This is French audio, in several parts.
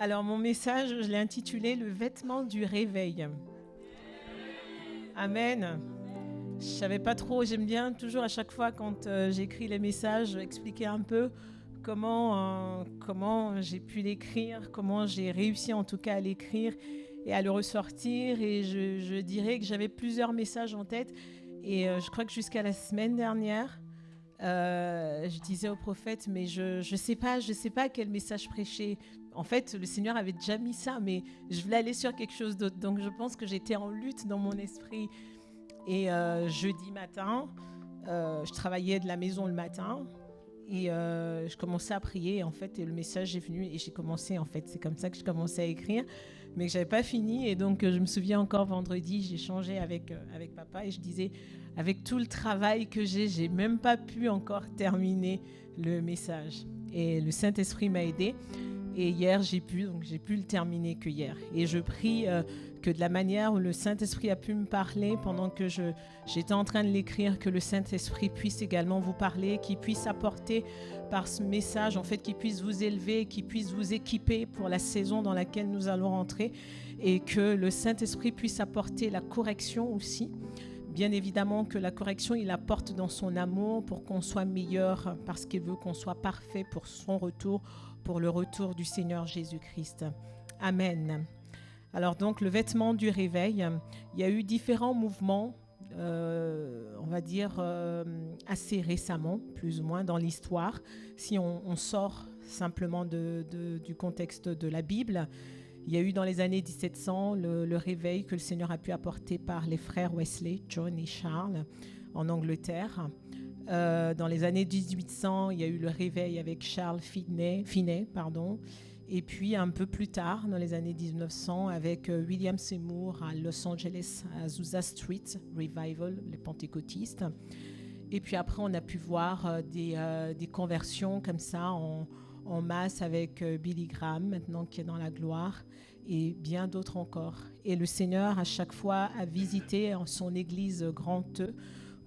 Alors, mon message, je l'ai intitulé Le vêtement du réveil. Amen. Je savais pas trop, j'aime bien toujours à chaque fois quand j'écris les messages, expliquer un peu comment j'ai pu l'écrire, comment j'ai réussi en tout cas à l'écrire et à le ressortir. Et je dirais que j'avais plusieurs messages en tête. Et je crois que jusqu'à la semaine dernière, je disais au prophète, mais je sais pas quel message prêcher. En fait, le Seigneur avait déjà mis ça, mais je voulais aller sur quelque chose d'autre. Donc, je pense que j'étais en lutte dans mon esprit. Et jeudi matin, je travaillais de la maison le matin et je commençais à prier. En fait, et le message est venu et j'ai commencé. En fait, c'est comme ça que je commençais à écrire, mais que j'avais pas fini. Et donc, je me souviens encore vendredi, j'ai échangé avec papa et je disais, avec tout le travail que j'ai même pas pu encore terminer le message. Et le Saint-Esprit m'a aidé. Et hier, j'ai pu le terminer que hier. Et je prie que de la manière où le Saint-Esprit a pu me parler pendant que j'étais en train de l'écrire, que le Saint-Esprit puisse également vous parler, qu'il puisse apporter par ce message, en fait, qu'il puisse vous élever, qu'il puisse vous équiper pour la saison dans laquelle nous allons rentrer, et que le Saint-Esprit puisse apporter la correction aussi. Bien évidemment que la correction, il apporte dans son amour pour qu'on soit meilleur, parce qu'il veut qu'on soit parfait pour son retour, pour le retour du Seigneur Jésus-Christ. Amen. Alors donc, le vêtement du réveil, il y a eu différents mouvements, on va dire assez récemment, plus ou moins dans l'histoire. Si on sort simplement du contexte de la Bible, il y a eu dans les années 1700 le réveil que le Seigneur a pu apporter par les frères Wesley, John et Charles en Angleterre. Dans les années 1800, il y a eu le réveil avec Charles Finney, et puis un peu plus tard, dans les années 1900, avec William Seymour à Los Angeles, à Azusa Street Revival, les pentecôtistes. Et puis après, on a pu voir des conversions comme ça en masse avec Billy Graham, maintenant qui est dans la gloire, et bien d'autres encore. Et le Seigneur, à chaque fois, a visité son église Grand E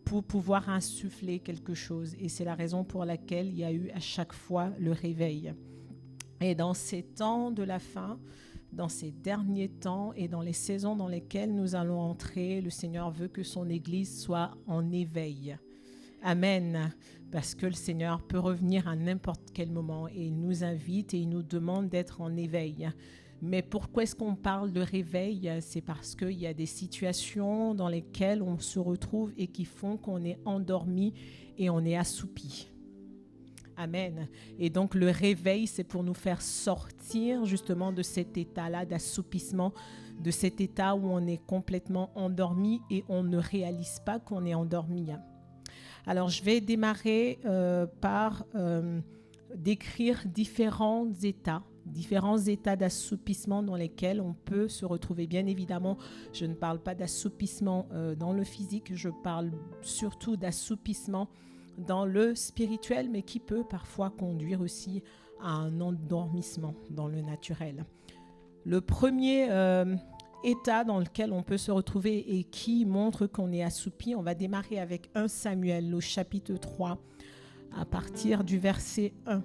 pour pouvoir insuffler quelque chose. Et c'est la raison pour laquelle il y a eu à chaque fois le réveil. Et dans ces temps de la fin, dans ces derniers temps et dans les saisons dans lesquelles nous allons entrer, le Seigneur veut que son église soit en éveil. Amen. Parce que le Seigneur peut revenir à n'importe quel moment et il nous invite et il nous demande d'être en éveil. Mais pourquoi est-ce qu'on parle de réveil? C'est parce qu'il y a des situations dans lesquelles on se retrouve et qui font qu'on est endormi et on est assoupi. Amen. Et donc le réveil, c'est pour nous faire sortir justement de cet état-là d'assoupissement, de cet état où on est complètement endormi et on ne réalise pas qu'on est endormi. Alors je vais démarrer par décrire différents états d'assoupissement dans lesquels on peut se retrouver. Bien évidemment, je ne parle pas d'assoupissement dans le physique, je parle surtout d'assoupissement dans le spirituel, mais qui peut parfois conduire aussi à un endormissement dans le naturel. Le premier état dans lequel on peut se retrouver et qui montre qu'on est assoupi, on va démarrer avec 1 Samuel, au chapitre 3, à partir du verset 1.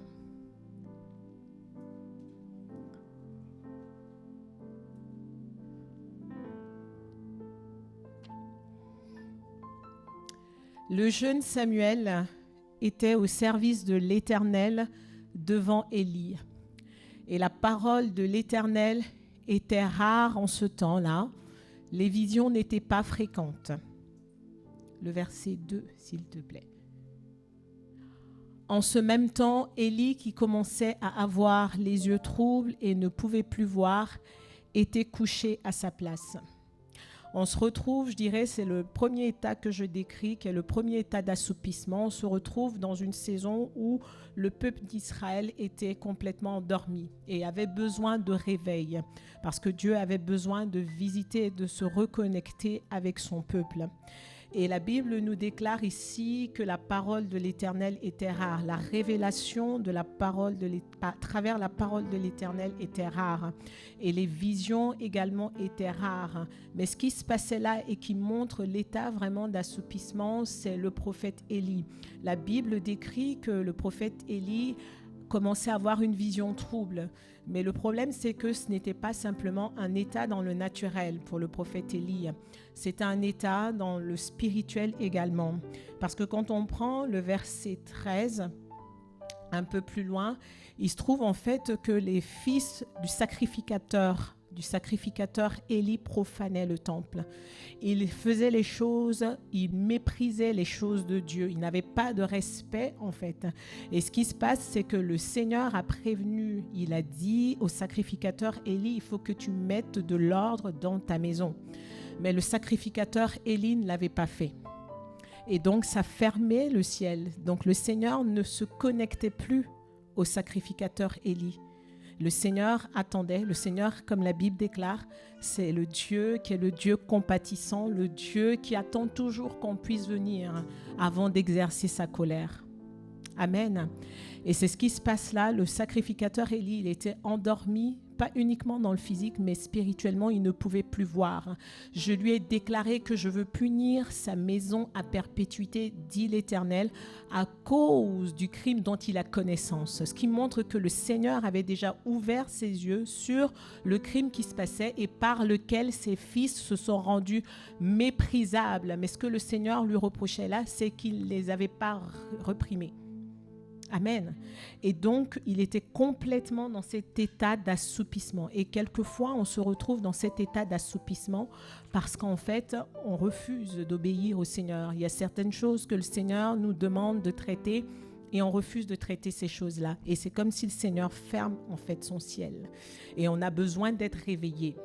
Le jeune Samuel était au service de l'Éternel devant Élie. Et la parole de l'Éternel était rare en ce temps-là. Les visions n'étaient pas fréquentes. Le verset 2, s'il te plaît. En ce même temps, Élie, qui commençait à avoir les yeux troubles et ne pouvait plus voir, était couché à sa place. On se retrouve, je dirais, c'est le premier état que je décris, qui est le premier état d'assoupissement. On se retrouve dans une saison où le peuple d'Israël était complètement endormi et avait besoin de réveil, parce que Dieu avait besoin de visiter et de se reconnecter avec son peuple. Et la Bible nous déclare ici que la parole de l'Éternel était rare. La révélation de la parole à travers la parole de l'Éternel était rare. Et les visions également étaient rares. Mais ce qui se passait là et qui montre l'état vraiment d'assoupissement, c'est le prophète Élie. La Bible décrit que le prophète Élie commençait à avoir une vision trouble. Mais le problème, c'est que ce n'était pas simplement un état dans le naturel pour le prophète Élie. C'était un état dans le spirituel également. Parce que quand on prend le verset 13, un peu plus loin, il se trouve en fait que les fils du sacrificateur Élie profanaient le temple. Il faisait les choses, il méprisait les choses de Dieu. Il n'avait pas de respect en fait. Et ce qui se passe, c'est que le Seigneur a prévenu, il a dit au sacrificateur Élie, il faut que tu mettes de l'ordre dans ta maison. Mais le sacrificateur Élie ne l'avait pas fait. Et donc ça fermait le ciel. Donc le Seigneur ne se connectait plus au sacrificateur Élie. Le Seigneur attendait, le Seigneur, comme la Bible déclare, c'est le Dieu qui est le Dieu compatissant, le Dieu qui attend toujours qu'on puisse venir avant d'exercer sa colère. Amen. Et c'est ce qui se passe là. Le sacrificateur Élie, il était endormi, pas uniquement dans le physique, mais spirituellement, il ne pouvait plus voir. Je lui ai déclaré que je veux punir sa maison à perpétuité, dit l'Éternel, à cause du crime dont il a connaissance. Ce qui montre que le Seigneur avait déjà ouvert ses yeux sur le crime qui se passait et par lequel ses fils se sont rendus méprisables. Mais ce que le Seigneur lui reprochait là, c'est qu'il ne les avait pas reprimés. Amen. Et donc, il était complètement dans cet état d'assoupissement. Et quelquefois, on se retrouve dans cet état d'assoupissement parce qu'en fait, on refuse d'obéir au Seigneur. Il y a certaines choses que le Seigneur nous demande de traiter et on refuse de traiter ces choses-là. Et c'est comme si le Seigneur ferme en fait son ciel. Et on a besoin d'être réveillé.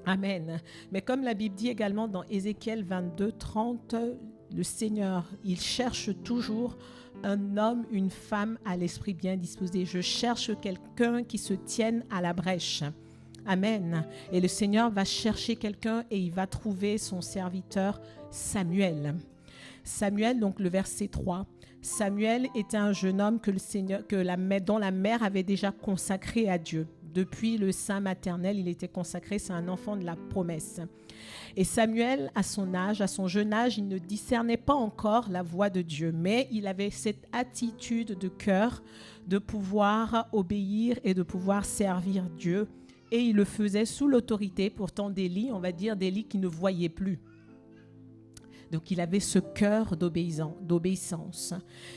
Amen. Mais comme la Bible dit également dans Ézéchiel 22, 30, le Seigneur, il cherche toujours un homme, une femme à l'esprit bien disposé. Je cherche quelqu'un qui se tienne à la brèche. Amen. Et le Seigneur va chercher quelqu'un et il va trouver son serviteur Samuel. Samuel, donc le verset 3. Samuel était un jeune homme dont la mère avait déjà consacré à Dieu. Depuis le sein maternel, il était consacré, c'est un enfant de la promesse. Et Samuel, à son jeune âge, il ne discernait pas encore la voix de Dieu, mais il avait cette attitude de cœur de pouvoir obéir et de pouvoir servir Dieu. Et il le faisait sous l'autorité, pourtant d'Élie, on va dire d'Élie qui ne voyait plus. Donc il avait ce cœur d'obéissance.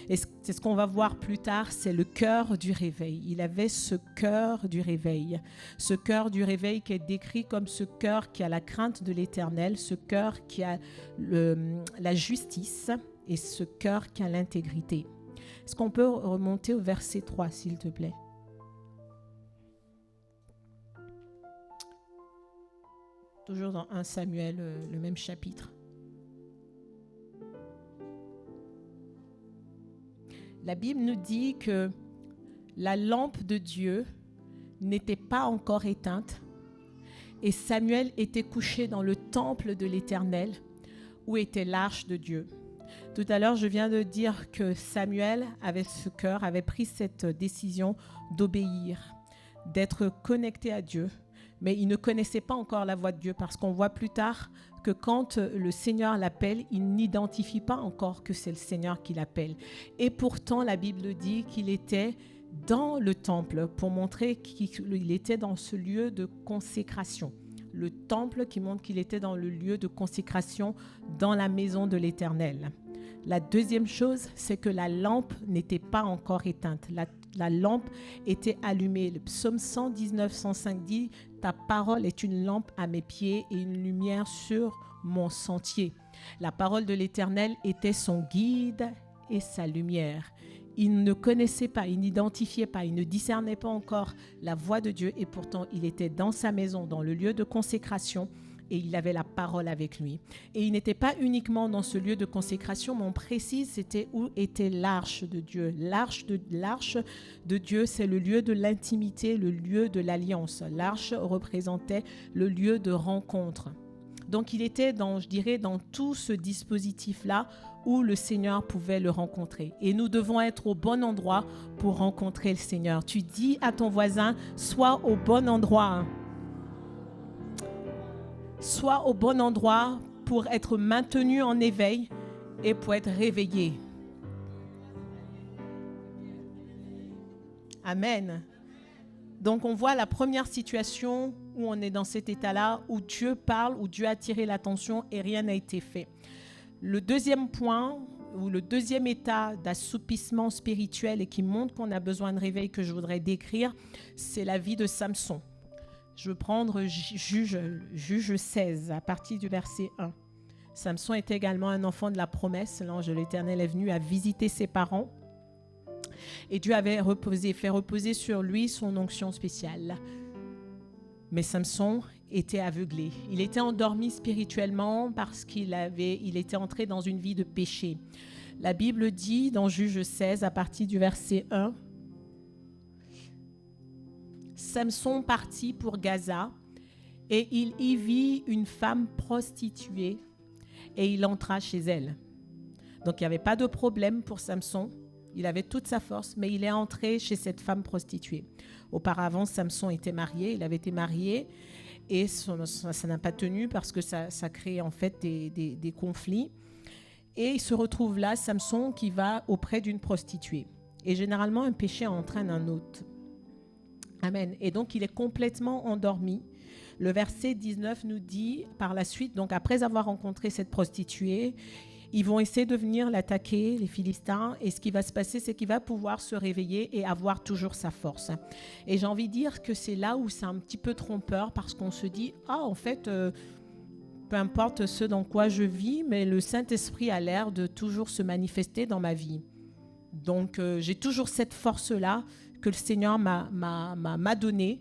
Et c'est ce qu'on va voir plus tard, c'est le cœur du réveil. Il avait ce cœur du réveil. Ce cœur du réveil qui est décrit comme ce cœur qui a la crainte de l'Éternel, ce cœur qui a la justice et ce cœur qui a l'intégrité. Est-ce qu'on peut remonter au verset 3, s'il te plaît? Toujours dans 1 Samuel, le même chapitre. La Bible nous dit que la lampe de Dieu n'était pas encore éteinte et Samuel était couché dans le temple de l'Éternel où était l'arche de Dieu. Tout à l'heure, je viens de dire que Samuel avait ce cœur, avait pris cette décision d'obéir, d'être connecté à Dieu, mais il ne connaissait pas encore la voix de Dieu parce qu'on voit plus tard que quand le Seigneur l'appelle, il n'identifie pas encore que c'est le Seigneur qui l'appelle. Et pourtant, la Bible dit qu'il était dans le temple pour montrer qu'il était dans ce lieu de consécration. Le temple qui montre qu'il était dans le lieu de consécration dans la maison de l'Éternel. La deuxième chose, c'est que la lampe n'était pas encore éteinte. La lampe était allumée. Le psaume 119, 105 dit « Ta parole est une lampe à mes pieds et une lumière sur mon sentier. » La parole de l'Éternel était son guide et sa lumière. Il ne connaissait pas, il n'identifiait pas, il ne discernait pas encore la voix de Dieu et pourtant il était dans sa maison, dans le lieu de consécration et il avait la parole avec lui. Et il n'était pas uniquement dans ce lieu de consécration, mais on précise, c'était où était l'arche de Dieu. L'arche de Dieu, c'est le lieu de l'intimité, le lieu de l'alliance. L'arche représentait le lieu de rencontre. Donc il était dans tout ce dispositif-là où le Seigneur pouvait le rencontrer. Et nous devons être au bon endroit pour rencontrer le Seigneur. Tu dis à ton voisin, sois au bon endroit. Sois au bon endroit pour être maintenu en éveil et pour être réveillé. Amen. Donc on voit la première situation où on est dans cet état-là, où Dieu parle, où Dieu a attiré l'attention et rien n'a été fait. Le deuxième point, ou le deuxième état d'assoupissement spirituel et qui montre qu'on a besoin de réveil que je voudrais décrire, c'est la vie de Samson. Je veux prendre Juge 16, à partir du verset 1. Samson était également un enfant de la promesse. L'ange de l'Éternel est venu à visiter ses parents. Et Dieu avait fait reposer sur lui son onction spéciale. Mais Samson était aveuglé. Il était endormi spirituellement parce qu'il était entré dans une vie de péché. La Bible dit dans Juge 16, à partir du verset 1, Samson partit pour Gaza et il y vit une femme prostituée et il entra chez elle. Donc il n'y avait pas de problème pour Samson. Il avait toute sa force, mais il est entré chez cette femme prostituée. Auparavant, Samson était marié, il avait été marié et ça n'a pas tenu parce que ça crée en fait des conflits. Et il se retrouve là, Samson, qui va auprès d'une prostituée. Et généralement, un péché entraîne un autre. Amen. Et donc, il est complètement endormi. Le verset 19 nous dit, par la suite, donc après avoir rencontré cette prostituée, ils vont essayer de venir l'attaquer, les Philistins, et ce qui va se passer, c'est qu'il va pouvoir se réveiller et avoir toujours sa force. Et j'ai envie de dire que c'est là où c'est un petit peu trompeur, parce qu'on se dit, en fait, peu importe ce dans quoi je vis, mais le Saint-Esprit a l'air de toujours se manifester dans ma vie. Donc, j'ai toujours cette force-là que le Seigneur m'a donnée,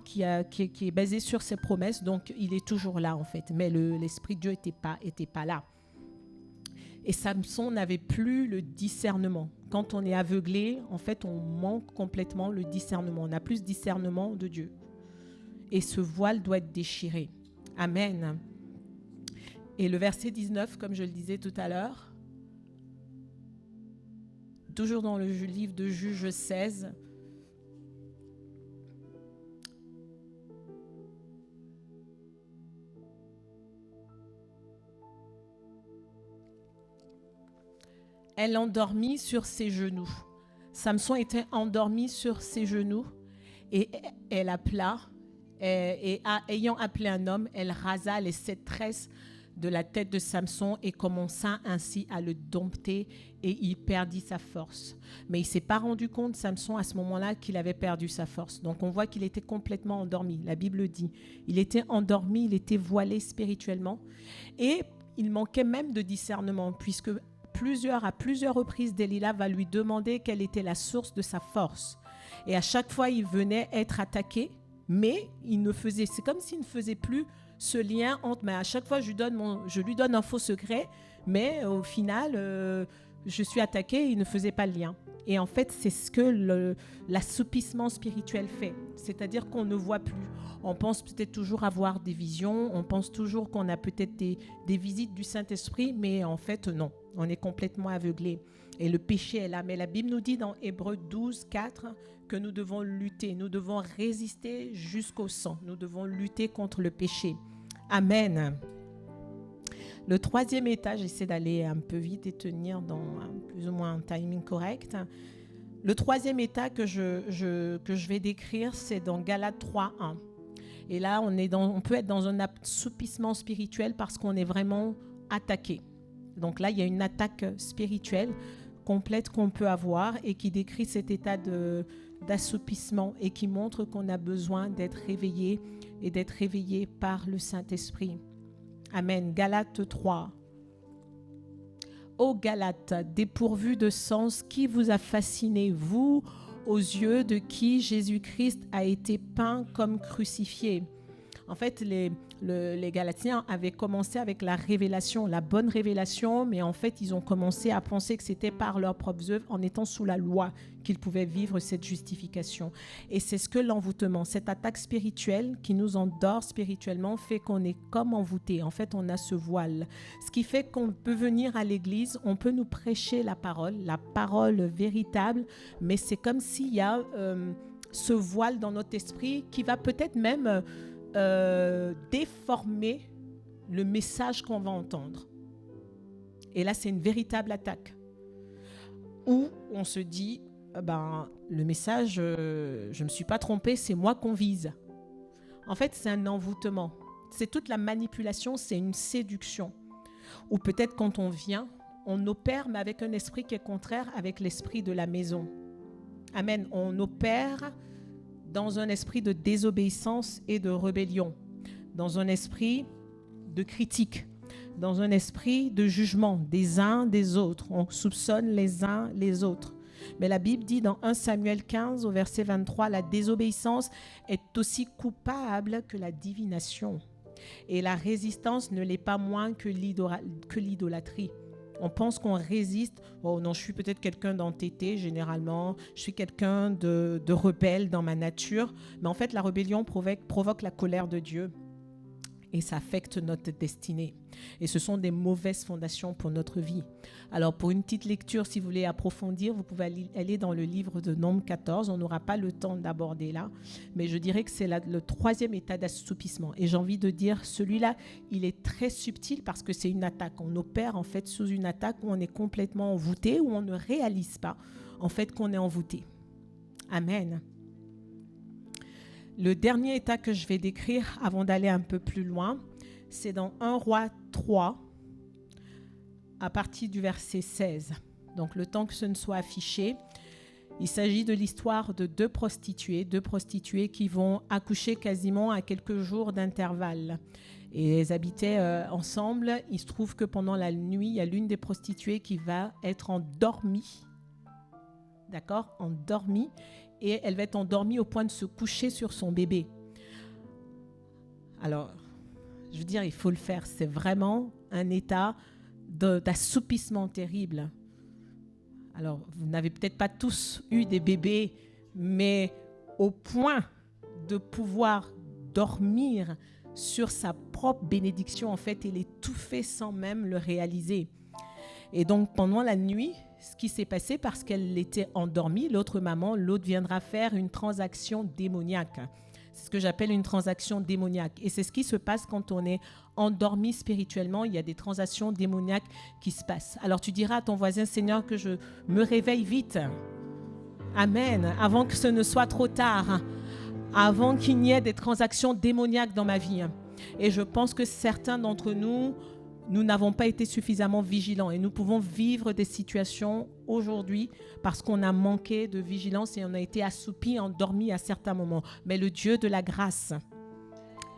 qui est basée sur ses promesses. Donc, il est toujours là, en fait. Mais l'Esprit de Dieu était pas là. Et Samson n'avait plus le discernement. Quand on est aveuglé, en fait, on manque complètement le discernement. On n'a plus de discernement de Dieu. Et ce voile doit être déchiré. Amen. Et le verset 19, comme je le disais tout à l'heure, toujours dans le livre de Juge 16, elle endormit sur ses genoux. Samson était endormi sur ses genoux et elle appela, ayant appelé un homme, elle rasa les 7 tresses de la tête de Samson et commença ainsi à le dompter et il perdit sa force. Mais il ne s'est pas rendu compte, Samson, à ce moment-là, qu'il avait perdu sa force. Donc on voit qu'il était complètement endormi. La Bible dit, il était endormi, il était voilé spirituellement et il manquait même de discernement puisque à plusieurs reprises, Delilah va lui demander quelle était la source de sa force. Et à chaque fois, il venait être attaqué, mais c'est comme s'il ne faisait plus ce lien entre, mais à chaque fois, je lui donne un faux secret, mais au final, je suis attaqué, il ne faisait pas le lien. Et en fait, c'est ce que l'assoupissement spirituel fait. C'est-à-dire qu'on ne voit plus. On pense peut-être toujours avoir des visions, on pense toujours qu'on a peut-être des visites du Saint-Esprit, mais en fait, non. On est complètement aveuglé. Et le péché est là. Mais la Bible nous dit dans Hébreux 12, 4 que nous devons lutter, nous devons résister jusqu'au sang. Nous devons lutter contre le péché. Amen. Le troisième état, j'essaie d'aller un peu vite et tenir dans plus ou moins un timing correct. Le troisième état que je vais décrire, c'est dans Galates 3, 1. Et là, on peut être dans un assoupissement spirituel parce qu'on est vraiment attaqué. Donc là, il y a une attaque spirituelle complète qu'on peut avoir et qui décrit cet état d'assoupissement et qui montre qu'on a besoin d'être réveillé et d'être réveillé par le Saint-Esprit. Amen. Galates 3. Ô Galates, dépourvus de sens, qui vous a fasciné, vous, aux yeux de qui Jésus-Christ a été peint comme crucifié? En fait, les Galatiens avaient commencé avec la révélation, la bonne révélation, mais en fait, ils ont commencé à penser que c'était par leurs propres œuvres, en étant sous la loi, qu'ils pouvaient vivre cette justification. Et c'est ce que l'envoûtement, cette attaque spirituelle qui nous endort spirituellement, fait qu'on est comme envoûté. En fait, on a ce voile. Ce qui fait qu'on peut venir à l'église, on peut nous prêcher la parole véritable, mais c'est comme s'il y a ce voile dans notre esprit qui va peut-être même déformer le message qu'on va entendre. Et là, c'est une véritable attaque. Où on se dit, le message, je ne me suis pas trompé, c'est moi qu'on vise. En fait, c'est un envoûtement. C'est toute la manipulation, c'est une séduction. Ou peut-être quand on vient, on opère, mais avec un esprit qui est contraire avec l'esprit de la maison. Amen. On opère dans un esprit de désobéissance et de rébellion, dans un esprit de critique, dans un esprit de jugement des uns des autres. On soupçonne les uns les autres. Mais la Bible dit dans 1 Samuel 15 au verset 23, la désobéissance est aussi coupable que la divination. Et la résistance ne l'est pas moins que l'idolâtrie. On pense qu'on résiste. Oh non, je suis peut-être quelqu'un d'entêté généralement. Je suis quelqu'un de rebelle dans ma nature. Mais en fait, la rébellion provoque la colère de Dieu. Et ça affecte notre destinée. Et ce sont des mauvaises fondations pour notre vie. Alors, pour une petite lecture, si vous voulez approfondir, vous pouvez aller dans le livre de Nombre 14. On n'aura pas le temps d'aborder là. Mais je dirais que c'est le troisième état d'assoupissement. Et j'ai envie de dire, celui-là, il est très subtil parce que c'est une attaque. On opère en fait sous une attaque où on est complètement envoûté, où on ne réalise pas en fait qu'on est envoûté. Amen. Le dernier état que je vais décrire avant d'aller un peu plus loin, c'est dans 1 Roi 3, à partir du verset 16. Donc, le temps que ce ne soit affiché, il s'agit de l'histoire de deux prostituées qui vont accoucher quasiment à quelques jours d'intervalle. Et elles habitaient ensemble. Il se trouve que pendant la nuit, il y a l'une des prostituées qui va être endormie. D'accord ? Endormie. Et elle va être endormie au point de se coucher sur son bébé. Alors, je veux dire, il faut le faire. C'est vraiment un état d'assoupissement terrible. Alors, vous n'avez peut-être pas tous eu des bébés, mais au point de pouvoir dormir sur sa propre bénédiction, en fait, et l'étouffer sans même le réaliser. Et donc, pendant la nuit, ce qui s'est passé, parce qu'elle était endormie, l'autre viendra faire une transaction démoniaque. C'est ce que j'appelle une transaction démoniaque. Et c'est ce qui se passe quand on est endormi spirituellement. Il y a des transactions démoniaques qui se passent. Alors tu diras à ton voisin, Seigneur, que je me réveille vite. Amen. Avant que ce ne soit trop tard. Avant qu'il n'y ait des transactions démoniaques dans ma vie. Et je pense que certains d'entre nous n'avons pas été suffisamment vigilants et nous pouvons vivre des situations aujourd'hui parce qu'on a manqué de vigilance et on a été assoupis, endormis à certains moments. Mais le Dieu de la grâce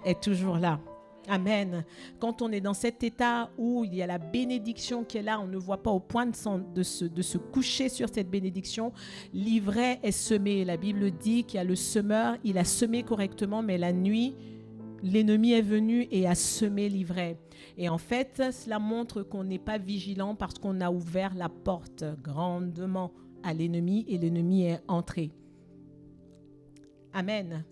est toujours là. Amen. Quand on est dans cet état où il y a la bénédiction qui est là, on ne voit pas au point de se coucher sur cette bénédiction, l'ivraie est semée. La Bible dit qu'il y a le semeur, il a semé correctement, mais la nuit, l'ennemi est venu et a semé l'ivraie. Et en fait, cela montre qu'on n'est pas vigilant parce qu'on a ouvert la porte grandement à l'ennemi et l'ennemi est entré. Amen.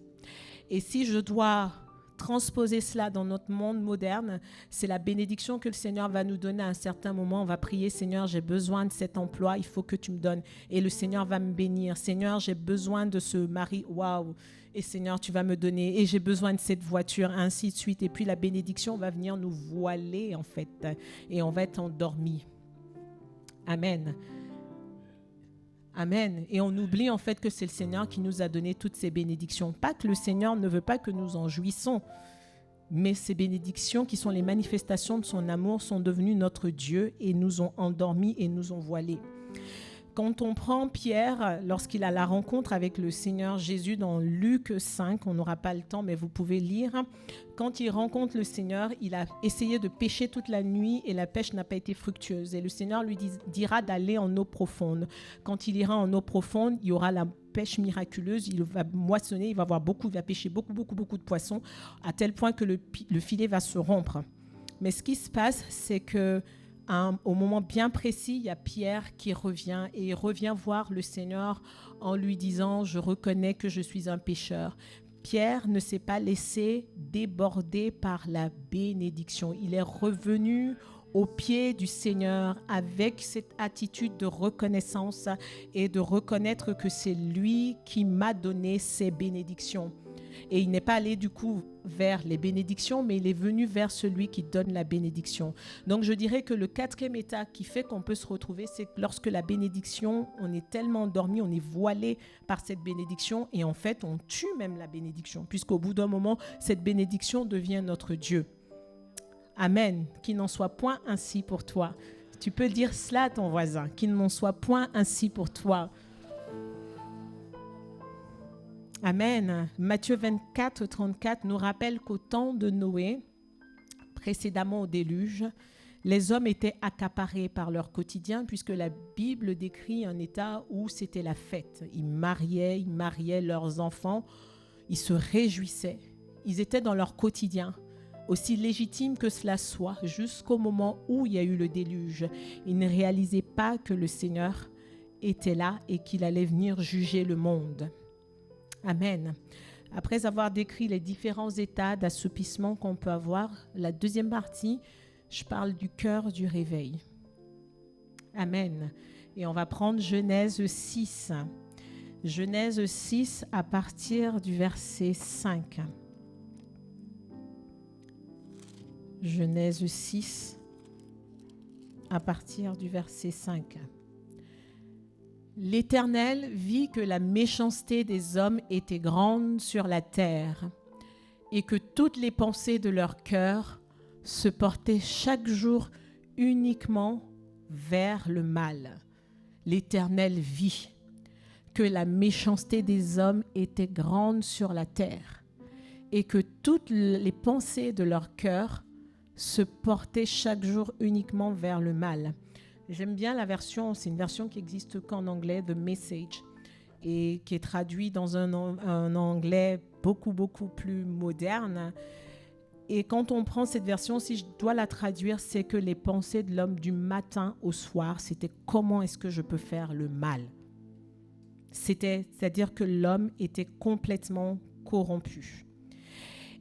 Et si je dois transposer cela dans notre monde moderne, c'est la bénédiction que le Seigneur va nous donner à un certain moment. On va prier, Seigneur, j'ai besoin de cet emploi, il faut que tu me donnes. Et le Seigneur va me bénir. Seigneur, j'ai besoin de ce mari, waouh. Et Seigneur, tu vas me donner. Et j'ai besoin de cette voiture, ainsi de suite. Et puis la bénédiction va venir nous voiler, en fait. Et on va être endormis. Amen. Amen. Et on oublie en fait que c'est le Seigneur qui nous a donné toutes ces bénédictions. Pas que le Seigneur ne veut pas que nous en jouissons, mais ces bénédictions qui sont les manifestations de son amour sont devenues notre Dieu et nous ont endormis et nous ont voilés. Quand on prend Pierre, lorsqu'il a la rencontre avec le Seigneur Jésus dans Luc 5, on n'aura pas le temps, mais vous pouvez lire. Quand il rencontre le Seigneur, il a essayé de pêcher toute la nuit et la pêche n'a pas été fructueuse. Et le Seigneur lui dira d'aller en eau profonde. Quand il ira en eau profonde, il y aura la pêche miraculeuse, il va moissonner, il va pêcher beaucoup de poissons, à tel point que le filet va se rompre. Mais ce qui se passe, c'est que au moment bien précis, il y a Pierre qui revient et il revient voir le Seigneur en lui disant « Je reconnais que je suis un pécheur ». Pierre ne s'est pas laissé déborder par la bénédiction. Il est revenu au pied du Seigneur avec cette attitude de reconnaissance et de reconnaître que c'est lui qui m'a donné ces bénédictions. Et il n'est pas allé du coup vers les bénédictions, mais il est venu vers celui qui donne la bénédiction. Donc je dirais que le quatrième état qui fait qu'on peut se retrouver, c'est que lorsque la bénédiction, on est tellement endormi, on est voilé par cette bénédiction et en fait on tue même la bénédiction, puisqu'au bout d'un moment, cette bénédiction devient notre Dieu. Amen. Qu'il n'en soit point ainsi pour toi. Tu peux dire cela à ton voisin, qu'il n'en soit point ainsi pour toi. Amen. Matthieu 24, 34 nous rappelle qu'au temps de Noé, précédemment au déluge, les hommes étaient accaparés par leur quotidien puisque la Bible décrit un état où c'était la fête. Ils mariaient leurs enfants, ils se réjouissaient. Ils étaient dans leur quotidien, aussi légitime que cela soit, jusqu'au moment où il y a eu le déluge. Ils ne réalisaient pas que le Seigneur était là et qu'il allait venir juger le monde. Amen. Après avoir décrit les différents états d'assoupissement qu'on peut avoir, la deuxième partie, je parle du cœur du réveil. Amen. Et on va prendre Genèse 6. Genèse 6 à partir du verset 5. Genèse 6 à partir du verset 5. L'Éternel vit que la méchanceté des hommes était grande sur la terre et que toutes les pensées de leur cœur se portaient chaque jour uniquement vers le mal. L'Éternel vit que la méchanceté des hommes était grande sur la terre et que toutes les pensées de leur cœur se portaient chaque jour uniquement vers le mal. J'aime bien la version, c'est une version qui existe qu'en anglais, The Message, et qui est traduite dans un anglais beaucoup plus moderne. Et quand on prend cette version, si je dois la traduire, c'est que les pensées de l'homme du matin au soir, c'était comment est-ce que je peux faire le mal. C'est-à-dire que l'homme était complètement corrompu.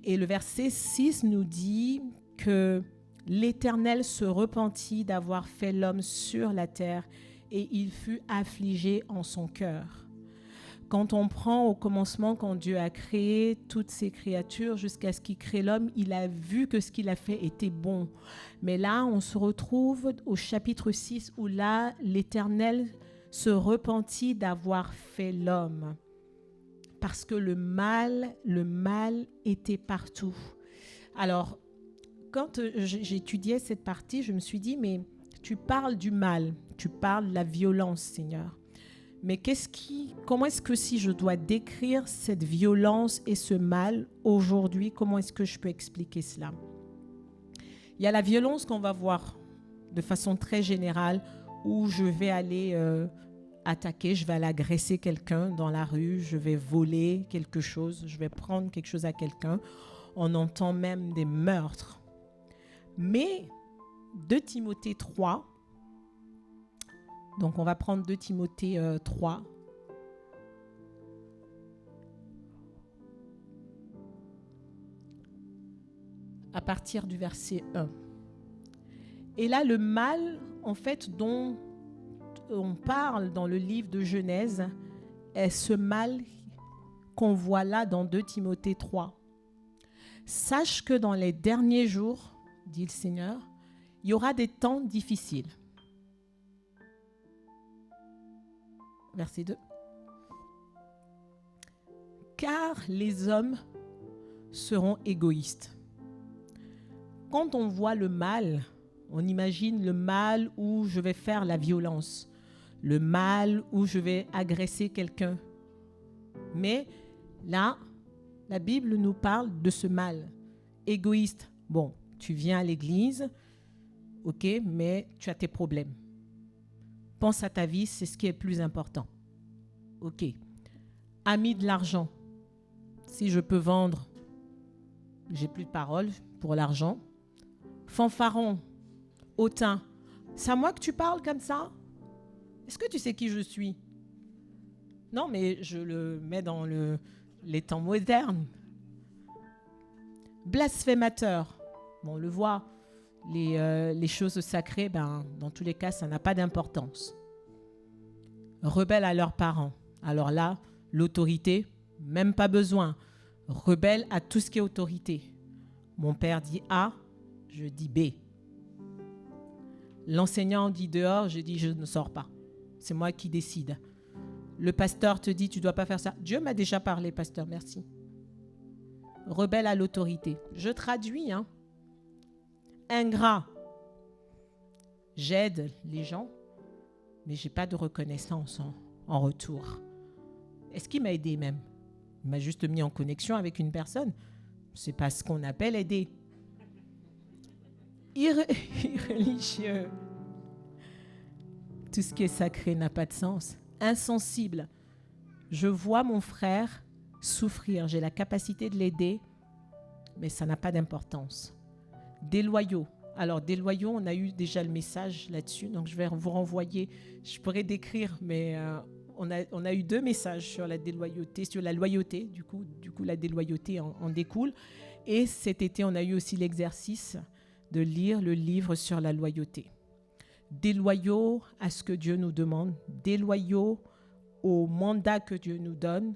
Et le verset 6 nous dit que l'Éternel se repentit d'avoir fait l'homme sur la terre et il fut affligé en son cœur. Quand on prend au commencement, quand Dieu a créé toutes ces créatures jusqu'à ce qu'il crée l'homme, il a vu que ce qu'il a fait était bon. Mais là, on se retrouve au chapitre 6 où là, l'Éternel se repentit d'avoir fait l'homme. Parce que le mal était partout. Alors, quand j'étudiais cette partie, je me suis dit, mais tu parles du mal, tu parles de la violence, Seigneur. Mais comment est-ce que si je dois décrire cette violence et ce mal aujourd'hui, comment est-ce que je peux expliquer cela? Il y a la violence qu'on va voir de façon très générale, où je vais aller attaquer, je vais aller agresser quelqu'un dans la rue, je vais voler quelque chose, je vais prendre quelque chose à quelqu'un. On entend même des meurtres. Mais 2 Timothée 3, donc on va prendre 2 Timothée 3. À partir du verset 1. Et là, le mal, en fait, dont on parle dans le livre de Genèse, est ce mal qu'on voit là dans 2 Timothée 3. Sache que dans les derniers jours, dit le Seigneur, il y aura des temps difficiles. Verset 2. Car les hommes seront égoïstes. Quand on voit le mal, on imagine le mal où je vais faire la violence. le mal ou je vais agresser quelqu'un. Mais là, la Bible nous parle de ce mal. Égoïste, bon, tu viens à l'église, ok, mais tu as tes problèmes. Pense à ta vie, c'est ce qui est le plus important. Ok. Ami de l'argent. Si je peux vendre, j'ai plus de parole pour l'argent. Fanfaron, hautain. C'est à moi que tu parles comme ça? Est-ce que tu sais qui je suis? Non, mais je le mets dans les temps modernes. Blasphémateur. Bon, on le voit, les choses sacrées, dans tous les cas, ça n'a pas d'importance. Rebelles à leurs parents. Alors là, l'autorité, même pas besoin. Rebelle à tout ce qui est autorité. Mon père dit A, je dis B. L'enseignant dit dehors, je dis je ne sors pas. C'est moi qui décide. Le pasteur te dit tu ne dois pas faire ça. Dieu m'a déjà parlé, pasteur, merci. Rebelle à l'autorité. Je traduis, hein. Ingrat. J'aide les gens, mais je n'ai pas de reconnaissance en retour. Est-ce qu'il m'a aidé même? Il m'a juste mis en connexion avec une personne. C'est pas ce qu'on appelle aider. Irreligieux. Tout ce qui est sacré n'a pas de sens. Insensible. Je vois mon frère souffrir. J'ai la capacité de l'aider, mais ça n'a pas d'importance. Déloyaux. Alors, déloyaux, on a eu déjà le message là-dessus, donc je vais vous renvoyer. Je pourrais décrire, mais on a eu 2 messages sur la déloyauté, sur la loyauté. Du coup la déloyauté en découle. Et cet été, on a eu aussi l'exercice de lire le livre sur la loyauté. Déloyaux à ce que Dieu nous demande, déloyaux au mandat que Dieu nous donne,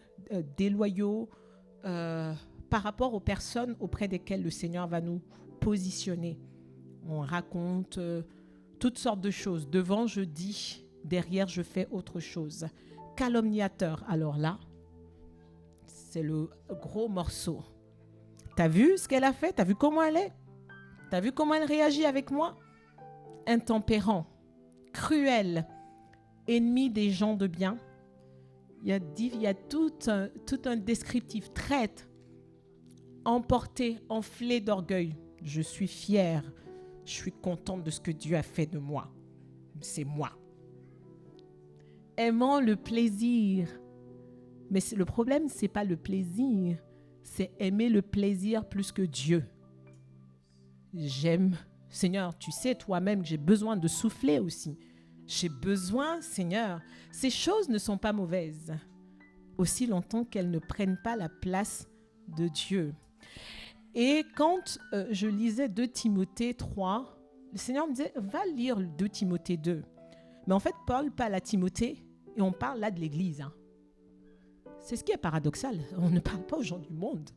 déloyaux par rapport aux personnes auprès desquelles le Seigneur va nous positionner. On raconte toutes sortes de choses. Devant, je dis, derrière, je fais autre chose. Calomniateur, alors là, c'est le gros morceau. T'as vu ce qu'elle a fait? T'as vu comment elle est? T'as vu comment elle réagit avec moi? Intempérant, cruel, ennemi des gens de bien. Il y a tout un descriptif. Traite, emporté, enflé d'orgueil. Je suis fière. Je suis contente de ce que Dieu a fait de moi. C'est moi. Aimant le plaisir. Mais le problème, ce n'est pas le plaisir. C'est aimer le plaisir plus que Dieu. J'aime. Seigneur, tu sais toi-même que j'ai besoin de souffler aussi. J'ai besoin, Seigneur. Ces choses ne sont pas mauvaises, aussi longtemps qu'elles ne prennent pas la place de Dieu. Et quand je lisais 2 Timothée 3, le Seigneur me disait, va lire 2 Timothée 2. Mais en fait, Paul parle à Timothée et on parle là de l'Église. Hein. C'est ce qui est paradoxal. On ne parle pas aux gens du monde.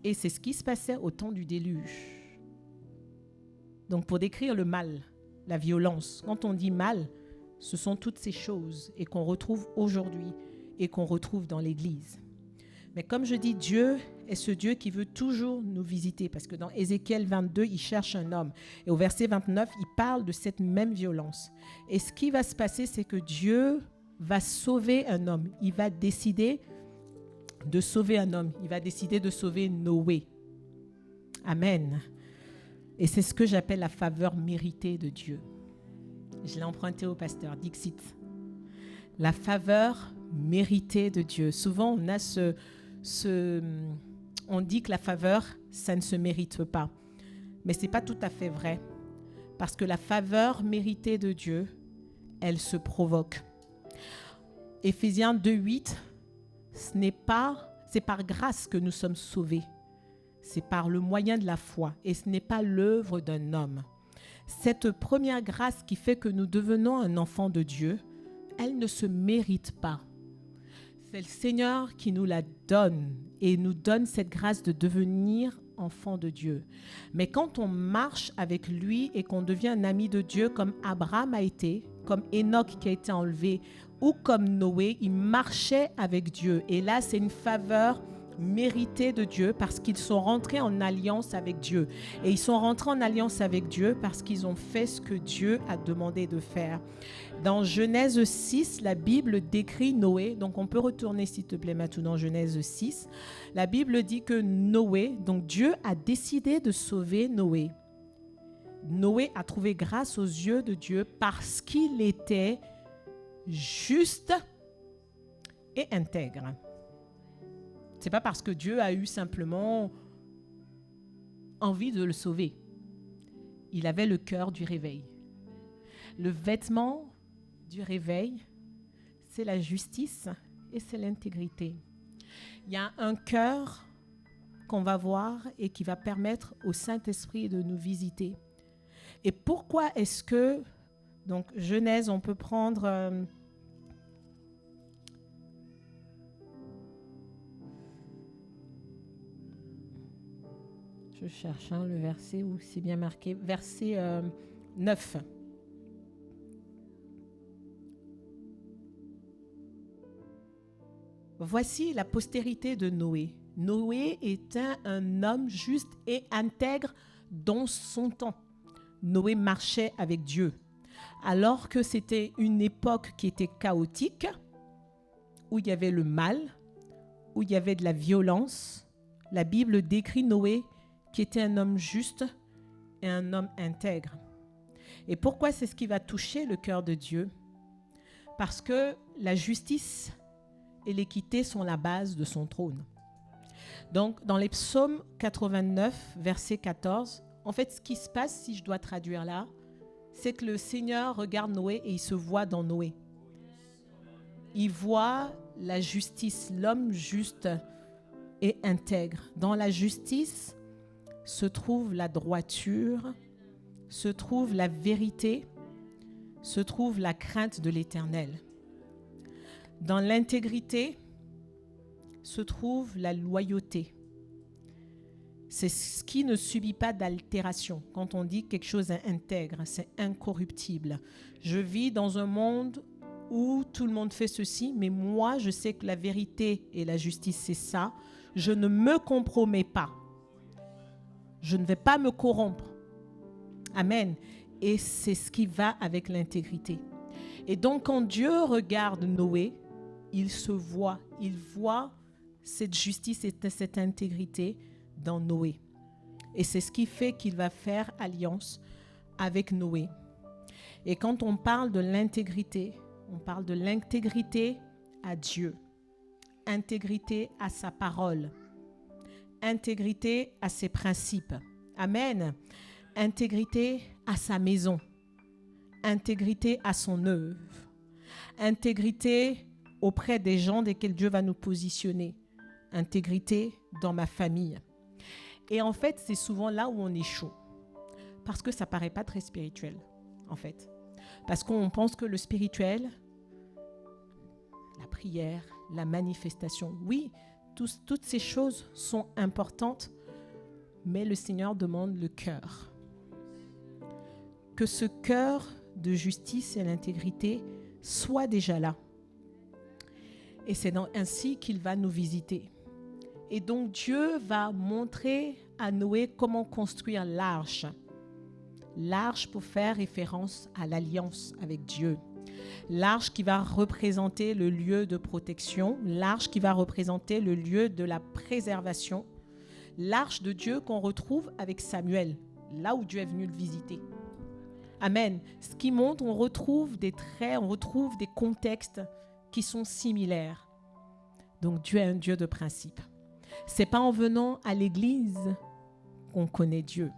Et c'est ce qui se passait au temps du déluge. Donc pour décrire le mal, la violence, quand on dit mal, ce sont toutes ces choses et qu'on retrouve aujourd'hui et qu'on retrouve dans l'Église. Mais comme je dis, Dieu est ce Dieu qui veut toujours nous visiter parce que dans Ézéchiel 22, il cherche un homme. Et au verset 29, il parle de cette même violence. Et ce qui va se passer, c'est que Dieu va sauver un homme. Il va décider de sauver un homme. Il va décider de sauver Noé. Amen. Et c'est ce que j'appelle la faveur méritée de Dieu. Je l'ai emprunté au pasteur Dixit. La faveur méritée de Dieu. Souvent, on a on dit que la faveur, ça ne se mérite pas. Mais ce n'est pas tout à fait vrai. Parce que la faveur méritée de Dieu, elle se provoque. Éphésiens 2:8, c'est par grâce que nous sommes sauvés. C'est par le moyen de la foi. Et ce n'est pas l'œuvre d'un homme. Cette première grâce qui fait que nous devenons un enfant de Dieu, elle ne se mérite pas. C'est le Seigneur qui nous la donne et nous donne cette grâce de devenir enfant de Dieu. Mais quand on marche avec lui et qu'on devient un ami de Dieu comme Abraham a été, comme Enoch qui a été enlevé ou comme Noé, il marchait avec Dieu. Et là, c'est une faveur mérité de Dieu parce qu'ils sont rentrés en alliance avec Dieu. Et ils sont rentrés en alliance avec Dieu parce qu'ils ont fait ce que Dieu a demandé de faire. Dans Genèse 6, la Bible décrit Noé. Donc on peut retourner s'il te plaît Matou dans Genèse 6. La Bible dit que Noé, donc Dieu a décidé de sauver Noé. Noé a trouvé grâce aux yeux de Dieu parce qu'il était juste et intègre. C'est pas parce que Dieu a eu simplement envie de le sauver. Il avait le cœur du réveil. Le vêtement du réveil, c'est la justice et c'est l'intégrité. Il y a un cœur qu'on va voir et qui va permettre au Saint-Esprit de nous visiter. Et pourquoi est-ce que, donc Genèse, on peut prendre... je cherche le verset où c'est bien marqué, verset 9. Voici la postérité de Noé. Noé était un homme juste et intègre dans son temps. Noé marchait avec Dieu. Alors que c'était une époque qui était chaotique, où il y avait le mal, où il y avait de la violence, la Bible décrit Noé qui était un homme juste et un homme intègre. Et pourquoi c'est ce qui va toucher le cœur de Dieu? Parce que la justice et l'équité sont la base de son trône. Donc, dans les psaumes 89, verset 14, en fait, ce qui se passe, si je dois traduire là, c'est que le Seigneur regarde Noé et il se voit dans Noé. Il voit la justice, l'homme juste et intègre. Dans la justice se trouve la droiture, se trouve la vérité, se trouve la crainte de l'Éternel. Dans l'intégrité se trouve la loyauté. C'est ce qui ne subit pas d'altération. Quand on dit quelque chose est intègre, c'est incorruptible. Je vis dans un monde où tout le monde fait ceci, mais moi, je sais que la vérité et la justice, c'est ça. Je ne me compromets pas. Je ne vais pas me corrompre. Amen. Et c'est ce qui va avec l'intégrité. Et donc, quand Dieu regarde Noé, il se voit, il voit cette justice et cette intégrité dans Noé. Et c'est ce qui fait qu'il va faire alliance avec Noé. Et quand on parle de l'intégrité, on parle de l'intégrité à Dieu, intégrité à sa parole, intégrité à ses principes. Amen. Intégrité à sa maison, intégrité à son œuvre, intégrité auprès des gens desquels Dieu va nous positionner, intégrité dans ma famille. Et en fait, c'est souvent là où on échoue, parce que ça ne paraît pas très spirituel, en fait. Parce qu'on pense que le spirituel, la prière, la manifestation, oui, toutes ces choses sont importantes, mais le Seigneur demande le cœur. Que ce cœur de justice et l'intégrité soit déjà là. Et c'est ainsi qu'il va nous visiter. Et donc Dieu va montrer à Noé comment construire l'arche. L'arche pour faire référence à l'alliance avec Dieu. L'arche qui va représenter le lieu de protection. L'arche qui va représenter le lieu de la préservation. L'arche de Dieu qu'on retrouve avec Samuel, là où Dieu est venu le visiter. Amen. Ce qui montre, on retrouve des traits, on retrouve des contextes qui sont similaires. Donc Dieu est un Dieu de principe. C'est pas en venant à l'église qu'on connaît Dieu.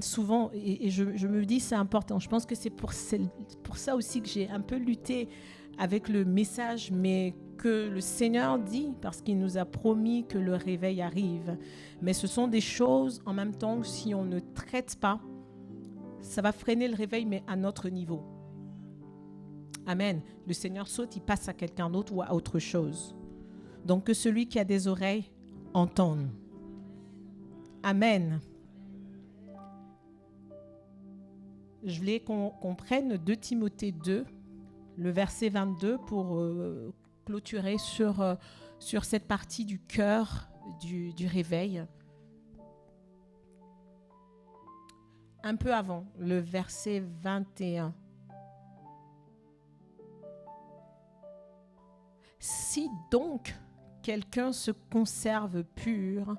Souvent, et je me dis c'est important, je pense que c'est pour ça aussi que j'ai un peu lutté avec le message, mais que le Seigneur dit, parce qu'il nous a promis que le réveil arrive. Mais ce sont des choses, en même temps, si on ne traite pas, ça va freiner le réveil, mais à notre niveau. Amen. Le Seigneur saute, il passe à quelqu'un d'autre ou à autre chose. Donc que celui qui a des oreilles entende. Amen. Je voulais qu'on prenne 2 Timothée 2, le verset 22, pour clôturer sur sur cette partie du cœur du réveil. Un peu avant, le verset 21. Si donc quelqu'un se conserve pur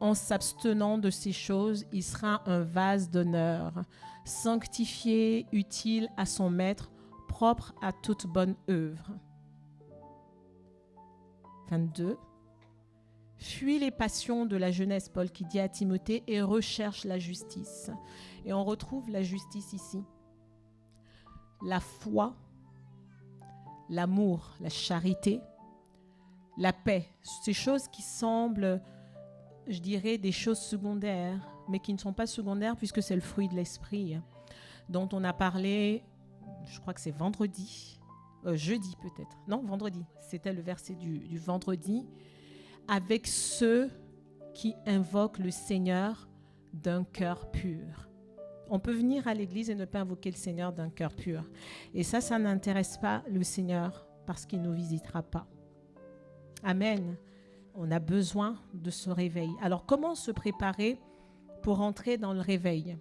en s'abstenant de ces choses, il sera un vase d'honneur, sanctifié, utile à son maître, propre à toute bonne œuvre. 22. Fuis les passions de la jeunesse, Paul qui dit à Timothée, et recherche la justice. Et on retrouve la justice ici. La foi, l'amour, la charité, la paix. Ces choses qui semblent, je dirais, des choses secondaires, mais qui ne sont pas secondaires puisque c'est le fruit de l'esprit dont on a parlé, je crois que c'est jeudi peut-être. Non, vendredi. C'était le verset du vendredi. Avec ceux qui invoquent le Seigneur d'un cœur pur. On peut venir à l'église et ne pas invoquer le Seigneur d'un cœur pur. Et ça n'intéresse pas le Seigneur parce qu'il ne nous visitera pas. Amen. On a besoin de ce réveil. Alors, comment se préparer pour entrer dans le réveil?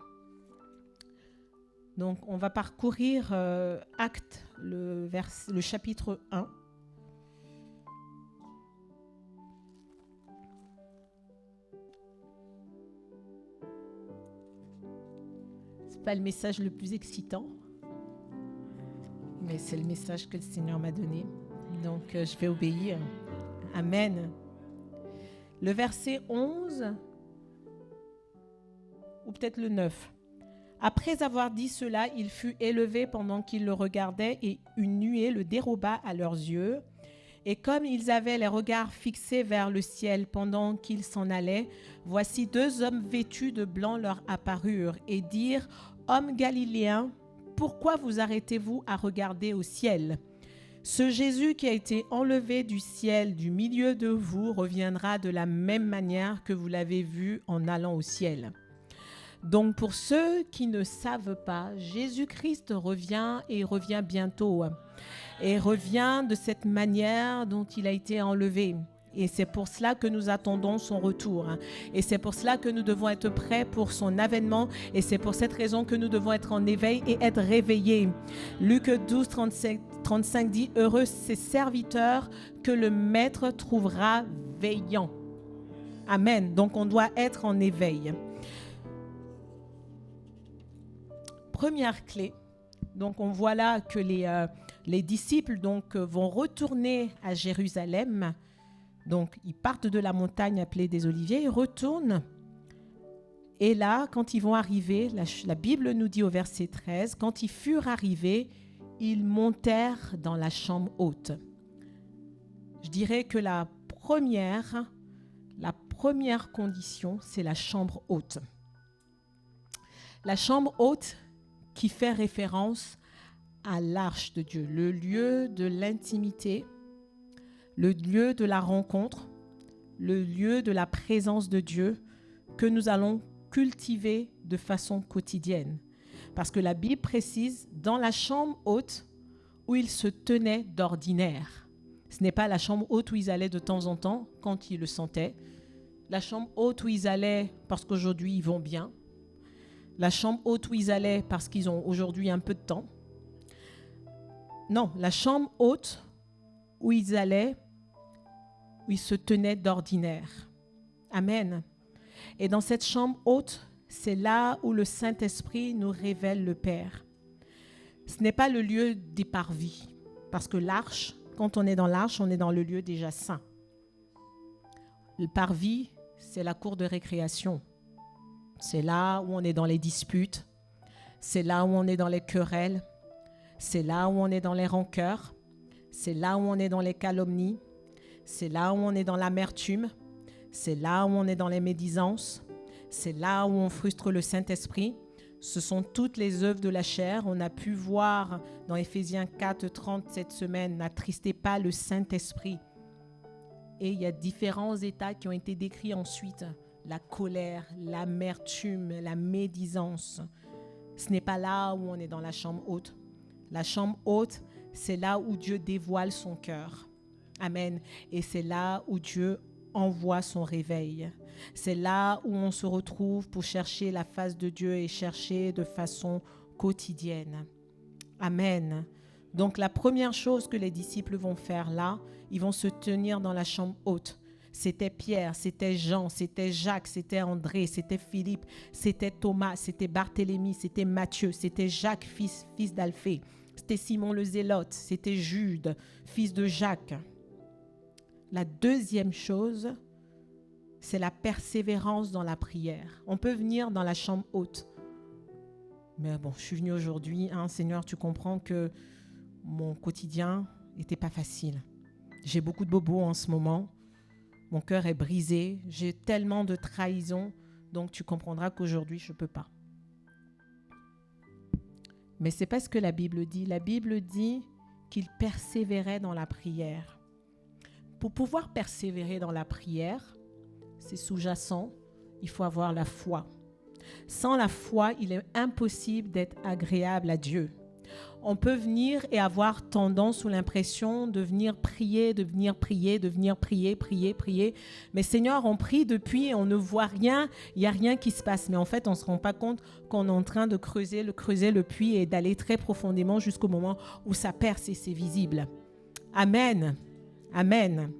Donc, on va parcourir Actes, le chapitre 1. Pas le message le plus excitant, mais c'est le message que le Seigneur m'a donné. Donc, je vais obéir. Amen. Le verset 11, ou peut-être le 9. Après avoir dit cela, il fut élevé pendant qu'ils le regardaient et une nuée le déroba à leurs yeux. Et comme ils avaient les regards fixés vers le ciel pendant qu'ils s'en allaient, voici 2 hommes vêtus de blanc leur apparurent et dirent « Hommes galiléens, pourquoi vous arrêtez-vous à regarder au ciel ? Ce Jésus qui a été enlevé du ciel du milieu de vous reviendra de la même manière que vous l'avez vu en allant au ciel. » Donc pour ceux qui ne savent pas, Jésus-Christ revient et revient bientôt. Et revient de cette manière dont il a été enlevé. Et c'est pour cela que nous attendons son retour. Et c'est pour cela que nous devons être prêts pour son avènement. Et c'est pour cette raison que nous devons être en éveil et être réveillés. Luc 12, 35 dit « Heureux ces serviteurs que le maître trouvera veillant. » Amen. Donc on doit être en éveil. Première clé. Donc on voit là que les disciples vont retourner à Jérusalem. Donc, ils partent de la montagne appelée des Oliviers, ils retournent. Et là, quand ils vont arriver, la Bible nous dit au verset 13, quand ils furent arrivés, ils montèrent dans la chambre haute. Je dirais que la première condition, c'est la chambre haute. La chambre haute qui fait référence à l'arche de Dieu, le lieu de l'intimité, le lieu de la rencontre, le lieu de la présence de Dieu que nous allons cultiver de façon quotidienne. Parce que la Bible précise, dans la chambre haute où ils se tenaient d'ordinaire. Ce n'est pas la chambre haute où ils allaient de temps en temps, quand ils le sentaient. La chambre haute où ils allaient parce qu'aujourd'hui ils vont bien. La chambre haute où ils allaient parce qu'ils ont aujourd'hui un peu de temps. Non, la chambre haute où ils allaient, où ils se tenaient d'ordinaire. Amen. Et dans cette chambre haute, c'est là où le Saint-Esprit nous révèle le Père. Ce n'est pas le lieu des parvis, parce que l'arche, quand on est dans l'arche, on est dans le lieu déjà saint. Le parvis, c'est la cour de récréation. C'est là où on est dans les disputes, c'est là où on est dans les querelles, c'est là où on est dans les rancœurs, c'est là où on est dans les calomnies, c'est là où on est dans l'amertume, c'est là où on est dans les médisances, c'est là où on frustre le Saint-Esprit. Ce sont toutes les œuvres de la chair. On a pu voir dans Éphésiens 4:30 cette semaine, n'attristez pas le Saint-Esprit. Et il y a différents états qui ont été décrits ensuite. La colère, l'amertume, la médisance. Ce n'est pas là où on est dans la chambre haute. La chambre haute, c'est là où Dieu dévoile son cœur. Amen. Et c'est là où Dieu envoie son réveil. C'est là où on se retrouve pour chercher la face de Dieu et chercher de façon quotidienne. Amen. Donc la première chose que les disciples vont faire là, ils vont se tenir dans la chambre haute. C'était Pierre, c'était Jean, c'était Jacques, c'était André, c'était Philippe, c'était Thomas, c'était Barthélemy, c'était Matthieu, c'était Jacques, fils d'Alphée, c'était Simon le Zélote, c'était Jude, fils de Jacques. La deuxième chose, c'est la persévérance dans la prière. On peut venir dans la chambre haute. Mais bon, je suis venue aujourd'hui, Seigneur, tu comprends que mon quotidien n'était pas facile. J'ai beaucoup de bobos en ce moment. Mon cœur est brisé. J'ai tellement de trahison. Donc, tu comprendras qu'aujourd'hui, je ne peux pas. Mais ce n'est pas ce que la Bible dit. La Bible dit qu'il persévérait dans la prière. Pour pouvoir persévérer dans la prière, c'est sous-jacent, il faut avoir la foi. Sans la foi, il est impossible d'être agréable à Dieu. On peut venir et avoir tendance ou l'impression de venir prier. Mais Seigneur, on prie depuis et on ne voit rien, il n'y a rien qui se passe. Mais en fait, on ne se rend pas compte qu'on est en train de creuser le puits et d'aller très profondément jusqu'au moment où ça perce et c'est visible. Amen. Amen.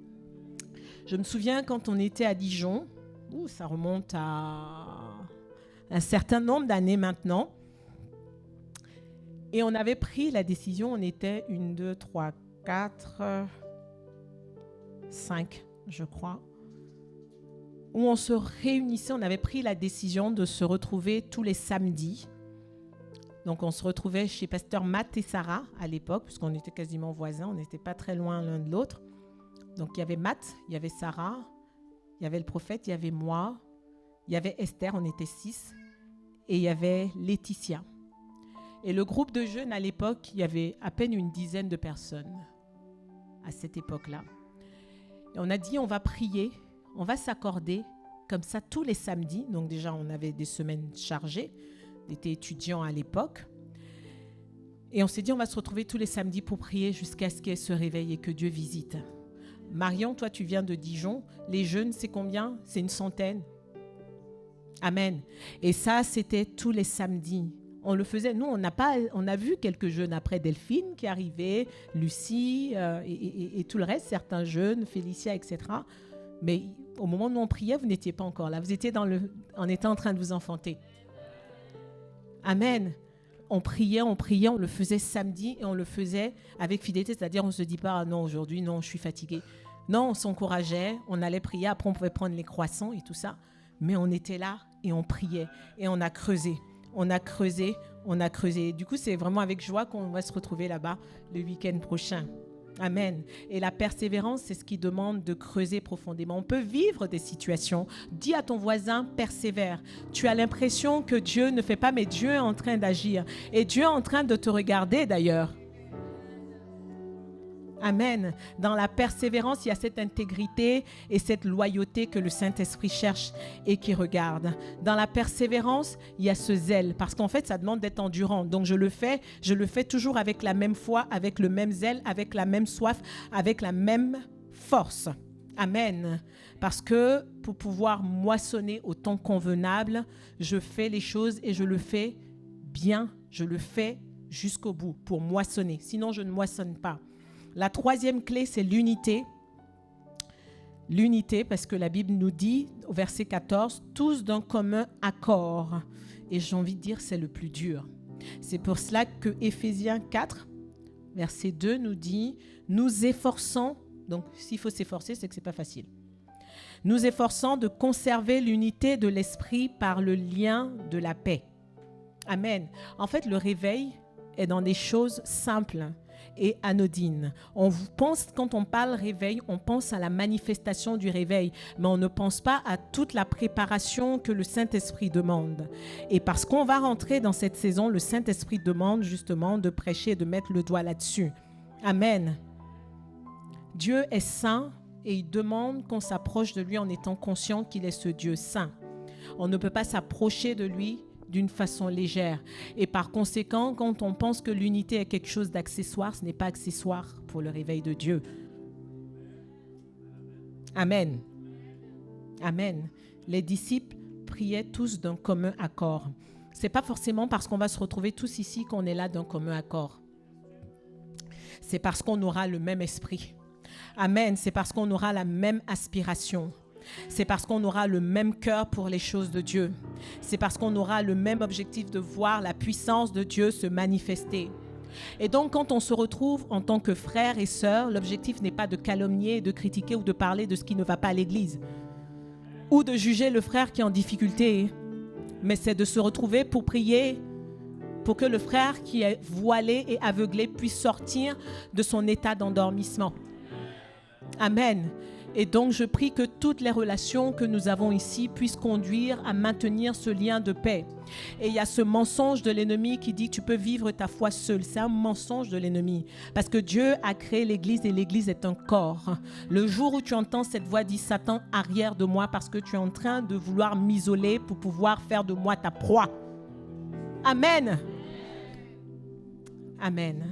Je me souviens quand on était à Dijon, ça remonte à un certain nombre d'années maintenant, et on avait pris la décision, on était 1, 2, 3, 4, 5, je crois, où on se réunissait, on avait pris la décision de se retrouver tous les samedis. Donc on se retrouvait chez pasteur Matt et Sarah à l'époque, puisqu'on était quasiment voisins, on n'était pas très loin l'un de l'autre. Donc il y avait Matt, il y avait Sarah, il y avait le prophète, il y avait moi, il y avait Esther, on était 6, et il y avait Laetitia. Et le groupe de jeunes à l'époque, il y avait à peine une dizaine de personnes à cette époque-là. Et on a dit, on va prier, on va s'accorder comme ça tous les samedis. Donc déjà, on avait des semaines chargées, on était étudiants à l'époque. Et on s'est dit, on va se retrouver tous les samedis pour prier jusqu'à ce qu'elle se réveille et que Dieu visite. Marion, toi, tu viens de Dijon. Les jeunes, c'est combien? C'est 100. Amen. Et ça, c'était tous les samedis. On le faisait. Nous, on a vu quelques jeunes après Delphine qui arrivaient, Lucie et tout le reste, certains jeunes, Félicia, etc. Mais au moment où on priait, vous n'étiez pas encore là. Vous étiez on était en train de vous enfanter. Amen. On priait, on le faisait samedi et on le faisait avec fidélité. C'est-à-dire, on ne se dit pas, non, aujourd'hui, non, je suis fatigué. Non, on s'encourageait, on allait prier. Après, on pouvait prendre les croissants et tout ça. Mais on était là et on priait et on a creusé. On a creusé. Du coup, c'est vraiment avec joie qu'on va se retrouver là-bas le week-end prochain. Amen. Et la persévérance, c'est ce qui demande de creuser profondément. On peut vivre des situations. Dis à ton voisin, persévère. Tu as l'impression que Dieu ne fait pas, mais Dieu est en train d'agir. Et Dieu est en train de te regarder d'ailleurs. Amen. Dans la persévérance, il y a cette intégrité et cette loyauté que le Saint-Esprit cherche et qui regarde. Dans la persévérance, il y a ce zèle parce qu'en fait, ça demande d'être endurant. Donc, je le fais toujours avec la même foi, avec le même zèle, avec la même soif, avec la même force. Amen. Parce que pour pouvoir moissonner au temps convenable, je fais les choses et je le fais bien. Je le fais jusqu'au bout pour moissonner. Sinon, je ne moissonne pas. La troisième clé, c'est l'unité. L'unité, parce que la Bible nous dit, au verset 14, « Tous d'un commun accord ». Et j'ai envie de dire, c'est le plus dur. C'est pour cela que Éphésiens 4, verset 2 nous dit, « Nous efforçons », donc s'il faut s'efforcer, c'est que ce n'est pas facile. « Nous efforçons de conserver l'unité de l'esprit par le lien de la paix. » Amen. En fait, le réveil est dans des choses simples et anodine. Quand on parle réveil, on pense à la manifestation du réveil, mais on ne pense pas à toute la préparation que le Saint-Esprit demande. Et parce qu'on va rentrer dans cette saison, le Saint-Esprit demande justement de prêcher, de mettre le doigt là-dessus. Amen. Dieu est saint et il demande qu'on s'approche de lui en étant conscient qu'il est ce Dieu saint. On ne peut pas s'approcher de lui d'une façon légère. Et par conséquent, quand on pense que l'unité est quelque chose d'accessoire, ce n'est pas accessoire pour le réveil de Dieu. Amen. Amen. Les disciples priaient tous d'un commun accord. Ce n'est pas forcément parce qu'on va se retrouver tous ici qu'on est là d'un commun accord. C'est parce qu'on aura le même esprit. Amen. C'est parce qu'on aura la même aspiration. C'est parce qu'on aura le même cœur pour les choses de Dieu. C'est parce qu'on aura le même objectif de voir la puissance de Dieu se manifester. Et donc, quand on se retrouve en tant que frères et sœurs, l'objectif n'est pas de calomnier, de critiquer ou de parler de ce qui ne va pas à l'église ou de juger le frère qui est en difficulté, mais c'est de se retrouver pour prier pour que le frère qui est voilé et aveuglé puisse sortir de son état d'endormissement. Amen. Et donc, je prie que toutes les relations que nous avons ici puissent conduire à maintenir ce lien de paix. Et il y a ce mensonge de l'ennemi qui dit tu peux vivre ta foi seul. C'est un mensonge de l'ennemi. Parce que Dieu a créé l'Église et l'Église est un corps. Le jour où tu entends cette voix, dis Satan, arrière de moi parce que tu es en train de vouloir m'isoler pour pouvoir faire de moi ta proie. Amen. Amen.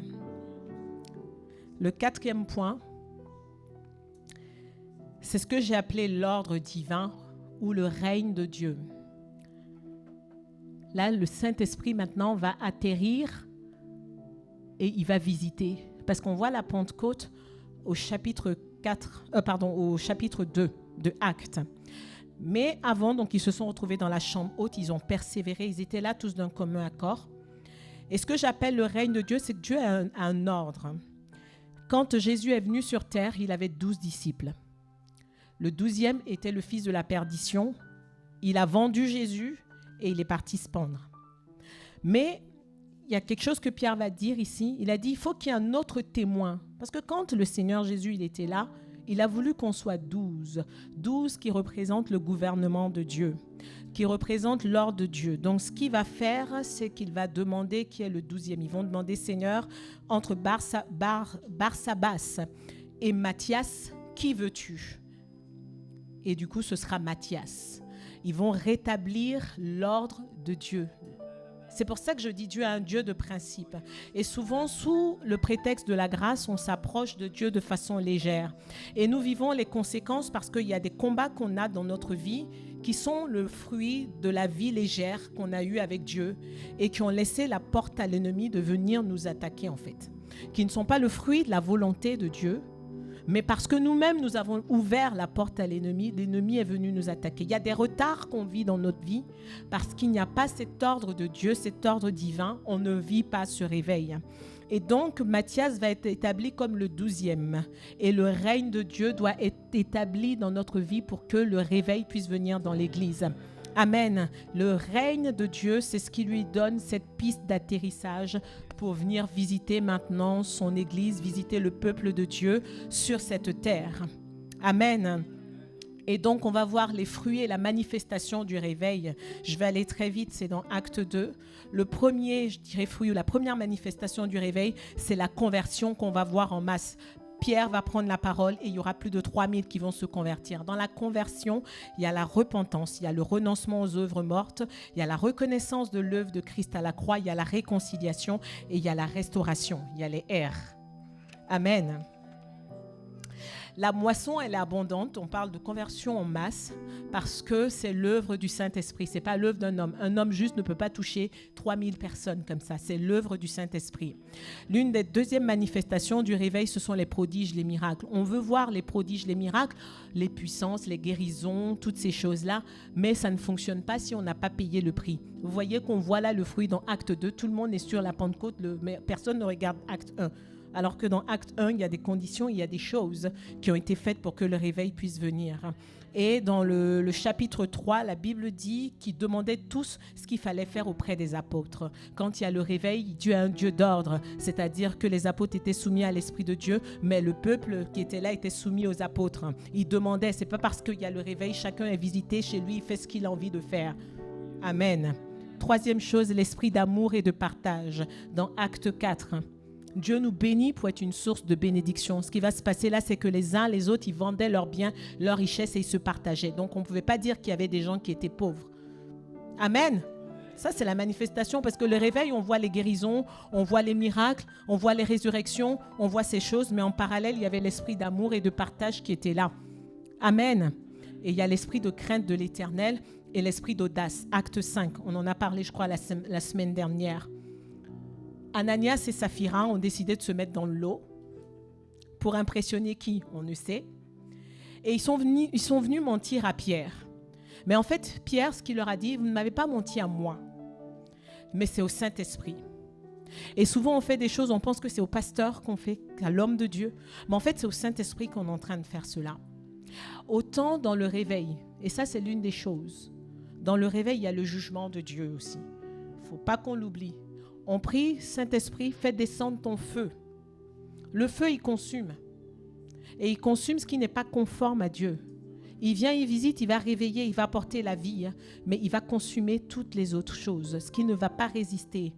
Le 4e point, c'est ce que j'ai appelé l'ordre divin ou le règne de Dieu. Là, le Saint-Esprit maintenant va atterrir et il va visiter. Parce qu'on voit la Pentecôte au chapitre 2 de Actes. Mais avant, donc, ils se sont retrouvés dans la chambre haute, ils ont persévéré, ils étaient là tous d'un commun accord. Et ce que j'appelle le règne de Dieu, c'est que Dieu a un ordre. Quand Jésus est venu sur terre, il avait 12 disciples. Le 12e était le fils de la perdition. Il a vendu Jésus et il est parti se pendre. Mais il y a quelque chose que Pierre va dire ici. Il a dit, il faut qu'il y ait un autre témoin. Parce que quand le Seigneur Jésus il était là, il a voulu qu'on soit 12. 12 qui représentent le gouvernement de Dieu, qui représentent l'ordre de Dieu. Donc, ce qu'il va faire, c'est qu'il va demander qui est le 12e. Ils vont demander, Seigneur, entre Barsabas et Matthias, qui veux-tu ? Et du coup, ce sera Matthias. Ils vont rétablir l'ordre de Dieu. C'est pour ça que je dis Dieu est un Dieu de principe. Et souvent, sous le prétexte de la grâce, on s'approche de Dieu de façon légère. Et nous vivons les conséquences parce qu'il y a des combats qu'on a dans notre vie qui sont le fruit de la vie légère qu'on a eue avec Dieu et qui ont laissé la porte à l'ennemi de venir nous attaquer en fait. Qui ne sont pas le fruit de la volonté de Dieu, mais parce que nous-mêmes, nous avons ouvert la porte à l'ennemi est venu nous attaquer. Il y a des retards qu'on vit dans notre vie parce qu'il n'y a pas cet ordre de Dieu, cet ordre divin. On ne vit pas ce réveil. Et donc, Matthias va être établi comme le 12e. Et le règne de Dieu doit être établi dans notre vie pour que le réveil puisse venir dans l'Église. Amen. Le règne de Dieu, c'est ce qui lui donne cette piste d'atterrissage pour venir visiter maintenant son Église, visiter le peuple de Dieu sur cette terre. Amen. Et donc, on va voir les fruits et la manifestation du réveil. Je vais aller très vite, c'est dans Acte 2. Le premier, je dirais, fruit ou la première manifestation du réveil, c'est la conversion qu'on va voir en masse. Pierre va prendre la parole et il y aura plus de 3000 qui vont se convertir. Dans la conversion, il y a la repentance, il y a le renoncement aux œuvres mortes, il y a la reconnaissance de l'œuvre de Christ à la croix, il y a la réconciliation et il y a la restauration, il y a les R. Amen. La moisson, elle est abondante. On parle de conversion en masse parce que c'est l'œuvre du Saint-Esprit. Ce n'est pas l'œuvre d'un homme. Un homme juste ne peut pas toucher 3000 personnes comme ça. C'est l'œuvre du Saint-Esprit. L'une des deuxièmes manifestations du réveil, ce sont les prodiges, les miracles. On veut voir les prodiges, les miracles, les puissances, les guérisons, toutes ces choses-là, mais ça ne fonctionne pas si on n'a pas payé le prix. Vous voyez qu'on voit là le fruit dans Acte 2. Tout le monde est sur la Pentecôte, mais personne ne regarde Acte 1. Alors que dans Acte 1, il y a des conditions, il y a des choses qui ont été faites pour que le réveil puisse venir. Et dans le chapitre 3, la Bible dit qu'ils demandaient tous ce qu'il fallait faire auprès des apôtres. Quand il y a le réveil, Dieu est un Dieu d'ordre, c'est-à-dire que les apôtres étaient soumis à l'Esprit de Dieu, mais le peuple qui était là était soumis aux apôtres. Ils demandaient, c'est pas parce qu'il y a le réveil, chacun est visité chez lui, il fait ce qu'il a envie de faire. Amen. Troisième chose, l'esprit d'amour et de partage. Dans Acte 4, Dieu nous bénit pour être une source de bénédiction. Ce qui va se passer là, c'est que les uns, les autres, ils vendaient leurs biens, leurs richesses et ils se partageaient. Donc, on ne pouvait pas dire qu'il y avait des gens qui étaient pauvres. Amen. Ça, c'est la manifestation parce que le réveil, on voit les guérisons, on voit les miracles, on voit les résurrections, on voit ces choses, mais en parallèle, il y avait l'esprit d'amour et de partage qui était là. Amen. Et il y a l'esprit de crainte de l'Éternel et l'esprit d'audace. Acte 5, on en a parlé, je crois, la semaine dernière. Ananias et Saphira ont décidé de se mettre dans l'eau pour impressionner qui? On ne sait. Et ils sont venus mentir à Pierre. Mais en fait, Pierre, ce qu'il leur a dit, vous ne m'avez pas menti à moi, mais c'est au Saint-Esprit. Et souvent, on fait des choses, on pense que c'est au pasteur qu'on fait, à l'homme de Dieu. Mais en fait, c'est au Saint-Esprit qu'on est en train de faire cela. Autant dans le réveil, et ça, c'est l'une des choses. Dans le réveil, il y a le jugement de Dieu aussi. Il ne faut pas qu'on l'oublie. On prie, Saint-Esprit, fais descendre ton feu. Le feu, il consume. Et il consume ce qui n'est pas conforme à Dieu. Il vient, il visite, il va réveiller, il va apporter la vie, mais il va consumer toutes les autres choses, ce qui ne va pas résister.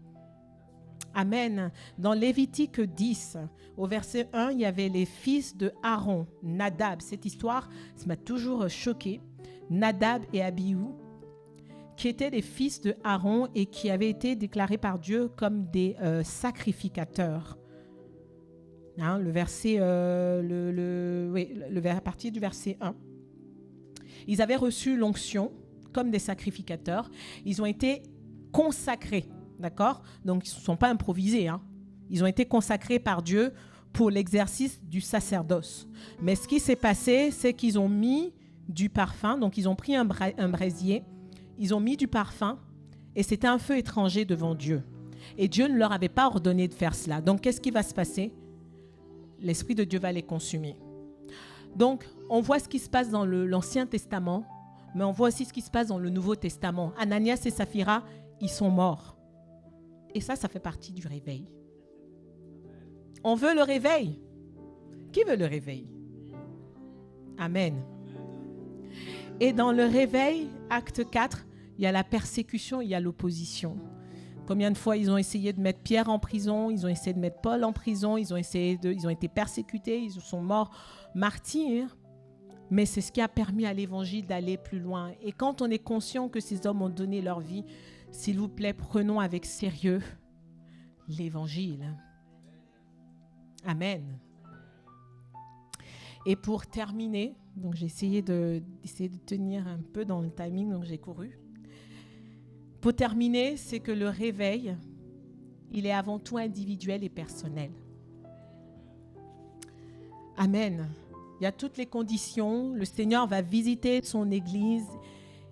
Amen. Dans Lévitique 10, au verset 1, il y avait les fils de Aaron, Nadab. Cette histoire, ça m'a toujours choqué. Nadab et Abihu, qui étaient les fils de Aaron et qui avaient été déclarés par Dieu comme des sacrificateurs. Hein, le verset, à partir du verset 1. Ils avaient reçu l'onction comme des sacrificateurs. Ils ont été consacrés, d'accord? Donc, ils ne sont pas improvisés. Hein. Ils ont été consacrés par Dieu pour l'exercice du sacerdoce. Mais ce qui s'est passé, c'est qu'ils ont mis du parfum. Donc, ils ont pris un brasier. Ils ont mis du parfum et c'était un feu étranger devant Dieu. Et Dieu ne leur avait pas ordonné de faire cela. Donc, qu'est-ce qui va se passer? L'Esprit de Dieu va les consumer. Donc, on voit ce qui se passe dans l'Ancien Testament, mais on voit aussi ce qui se passe dans le Nouveau Testament. Ananias et Saphira, ils sont morts. Et ça fait partie du réveil. On veut le réveil. Qui veut le réveil? Amen. Et dans le réveil, acte 4, il y a la persécution, il y a l'opposition. Combien de fois ils ont essayé de mettre Pierre en prison, ils ont essayé de mettre Paul en prison, ils ont été persécutés, ils sont morts martyrs. Mais c'est ce qui a permis à l'évangile d'aller plus loin. Et quand on est conscient que ces hommes ont donné leur vie, s'il vous plaît, prenons avec sérieux l'évangile. Amen. Et pour terminer, donc j'ai essayé d'essayer de tenir un peu dans le timing, donc j'ai couru. Pour terminer, c'est que le réveil, il est avant tout individuel et personnel. Amen. Il y a toutes les conditions. Le Seigneur va visiter son Église.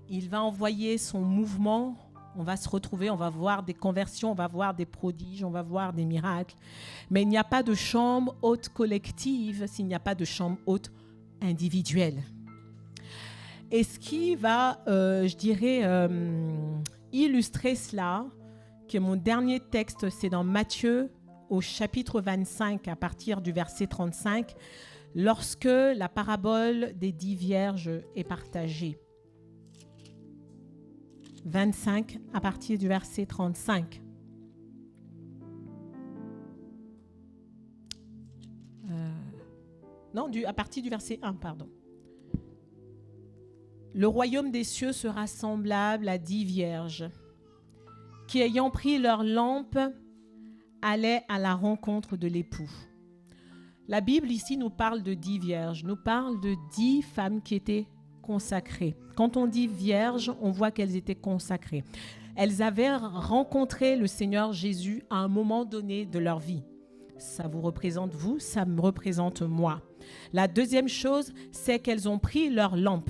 Il va envoyer son mouvement. On va se retrouver, on va voir des conversions, on va voir des prodiges, on va voir des miracles. Mais il n'y a pas de chambre haute collective s'il n'y a pas de chambre haute individuelle. Et ce qui va, illustrer cela, que mon dernier texte, c'est dans Matthieu au chapitre 25, à partir du verset 35, lorsque la parabole des 10 vierges est partagée. 25, à partir du verset 35. À partir du verset 1, pardon. Le royaume des cieux sera semblable à 10 vierges qui, ayant pris leur lampe, allaient à la rencontre de l'époux. La Bible ici nous parle de 10 vierges, nous parle de 10 femmes qui étaient consacrées. Quand on dit vierges, on voit qu'elles étaient consacrées. Elles avaient rencontré le Seigneur Jésus à un moment donné de leur vie. Ça vous représente vous, ça me représente moi. La deuxième chose, c'est qu'elles ont pris leur lampe.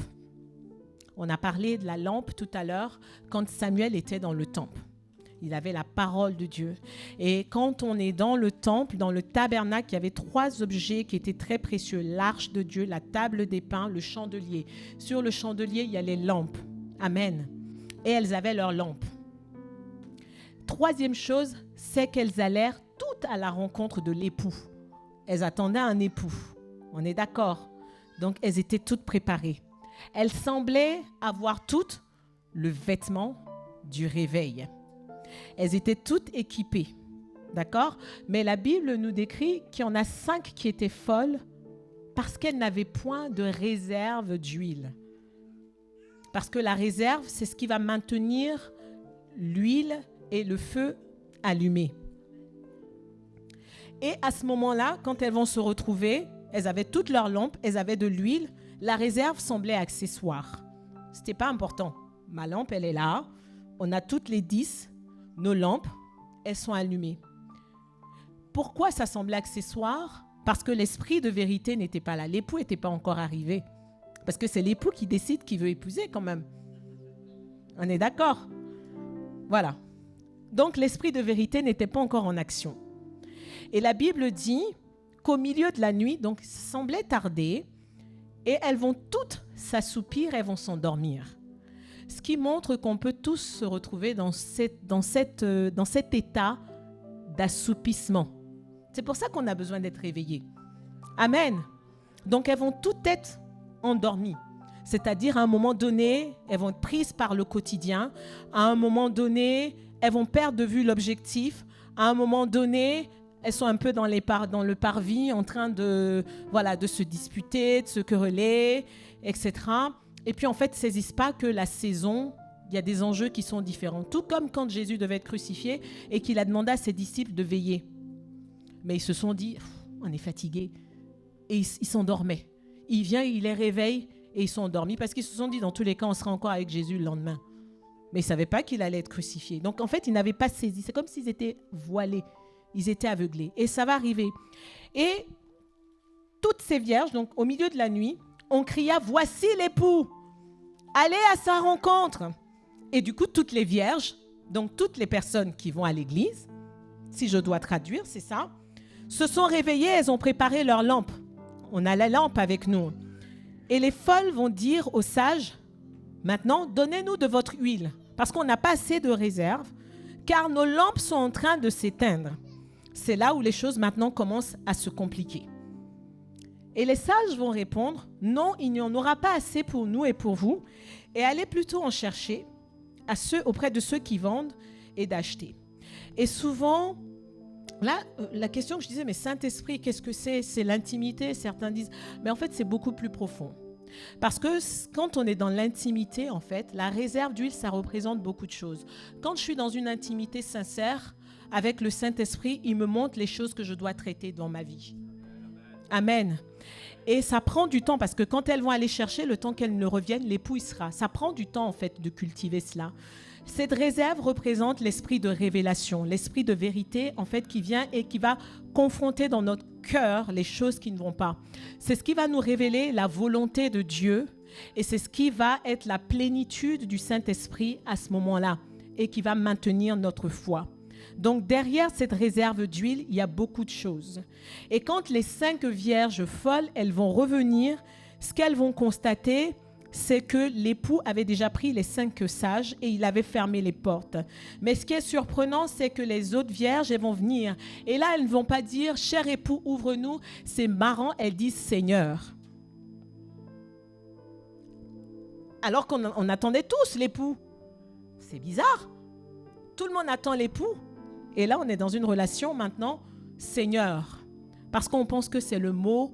On a parlé de la lampe tout à l'heure quand Samuel était dans le temple. Il avait la parole de Dieu. Et quand on est dans le temple, dans le tabernacle, il y avait 3 objets qui étaient très précieux. L'arche de Dieu, la table des pains, le chandelier. Sur le chandelier, il y a les lampes. Amen. Et elles avaient leurs lampes. Troisième chose, c'est qu'elles allèrent toutes à la rencontre de l'époux. Elles attendaient un époux. On est d'accord? Donc, elles étaient toutes préparées. Elles semblaient avoir toutes le vêtement du réveil. Elles étaient toutes équipées, d'accord? Mais la Bible nous décrit qu'il y en a 5 qui étaient folles parce qu'elles n'avaient point de réserve d'huile. Parce que la réserve, c'est ce qui va maintenir l'huile et le feu allumés. Et à ce moment-là, quand elles vont se retrouver, elles avaient toutes leurs lampes, elles avaient de l'huile, La réserve semblait accessoire. Ce n'était pas important. Ma lampe, elle est là. On a toutes les 10. Nos lampes, elles sont allumées. Pourquoi ça semblait accessoire? Parce que l'esprit de vérité n'était pas là. L'époux n'était pas encore arrivé. Parce que c'est l'époux qui décide qui veut épouser quand même. On est d'accord? Voilà. Donc l'esprit de vérité n'était pas encore en action. Et la Bible dit qu'au milieu de la nuit, donc ça semblait tarder, et elles vont toutes s'assoupir, elles vont s'endormir. Ce qui montre qu'on peut tous se retrouver dans cet état d'assoupissement. C'est pour ça qu'on a besoin d'être réveillés. Amen. Donc elles vont toutes être endormies. C'est-à-dire à un moment donné, elles vont être prises par le quotidien. À un moment donné, elles vont perdre de vue l'objectif. À un moment donné, elles sont un peu dans le parvis en train de se disputer, de se quereller, etc. Et puis en fait, ne saisissent pas que la saison, il y a des enjeux qui sont différents. Tout comme quand Jésus devait être crucifié et qu'il a demandé à ses disciples de veiller. Mais ils se sont dit, on est fatigués. Et ils s'endormaient. Il vient, il les réveille et ils sont endormis parce qu'ils se sont dit, dans tous les cas, on sera encore avec Jésus le lendemain. Mais ils ne savaient pas qu'il allait être crucifié. Donc en fait, ils n'avaient pas saisi. C'est comme s'ils étaient voilés. Ils étaient aveuglés. Et ça va arriver. Et toutes ces vierges, donc au milieu de la nuit, on cria, voici l'époux. Allez à sa rencontre. Et du coup, toutes les vierges, donc toutes les personnes qui vont à l'église, si je dois traduire, c'est ça, se sont réveillées, elles ont préparé leur lampe. On a la lampe avec nous. Et les folles vont dire aux sages, maintenant, donnez-nous de votre huile, parce qu'on n'a pas assez de réserve, car nos lampes sont en train de s'éteindre. C'est là où les choses maintenant commencent à se compliquer. Et les sages vont répondre, non, il n'y en aura pas assez pour nous et pour vous, et allez plutôt en chercher auprès de ceux qui vendent et d'acheter. Et souvent, là, la question que je disais, mais Saint-Esprit, qu'est-ce que c'est? C'est l'intimité. Certains disent, mais en fait, c'est beaucoup plus profond. Parce que quand on est dans l'intimité, en fait, la réserve d'huile, ça représente beaucoup de choses. Quand je suis dans une intimité sincère avec le Saint-Esprit, il me montre les choses que je dois traiter dans ma vie. Amen. Et ça prend du temps parce que quand elles vont aller chercher, le temps qu'elles ne reviennent, l'époux y sera. Ça prend du temps, en fait, de cultiver cela. Cette réserve représente l'esprit de révélation, l'esprit de vérité, en fait, qui vient et qui va confronter dans notre cœur les choses qui ne vont pas. C'est ce qui va nous révéler la volonté de Dieu et c'est ce qui va être la plénitude du Saint-Esprit à ce moment-là et qui va maintenir notre foi. Donc, derrière cette réserve d'huile, il y a beaucoup de choses. Et quand les 5 vierges folles, elles vont revenir, ce qu'elles vont constater, c'est que l'époux avait déjà pris les 5 sages et il avait fermé les portes. Mais ce qui est surprenant, c'est que les autres vierges, elles vont venir. Et là, elles ne vont pas dire, cher époux, ouvre-nous. C'est marrant, elles disent, Seigneur. Alors qu'on attendait tous l'époux. C'est bizarre. Tout le monde attend l'époux. Et là, on est dans une relation maintenant, Seigneur. Parce qu'on pense que c'est le mot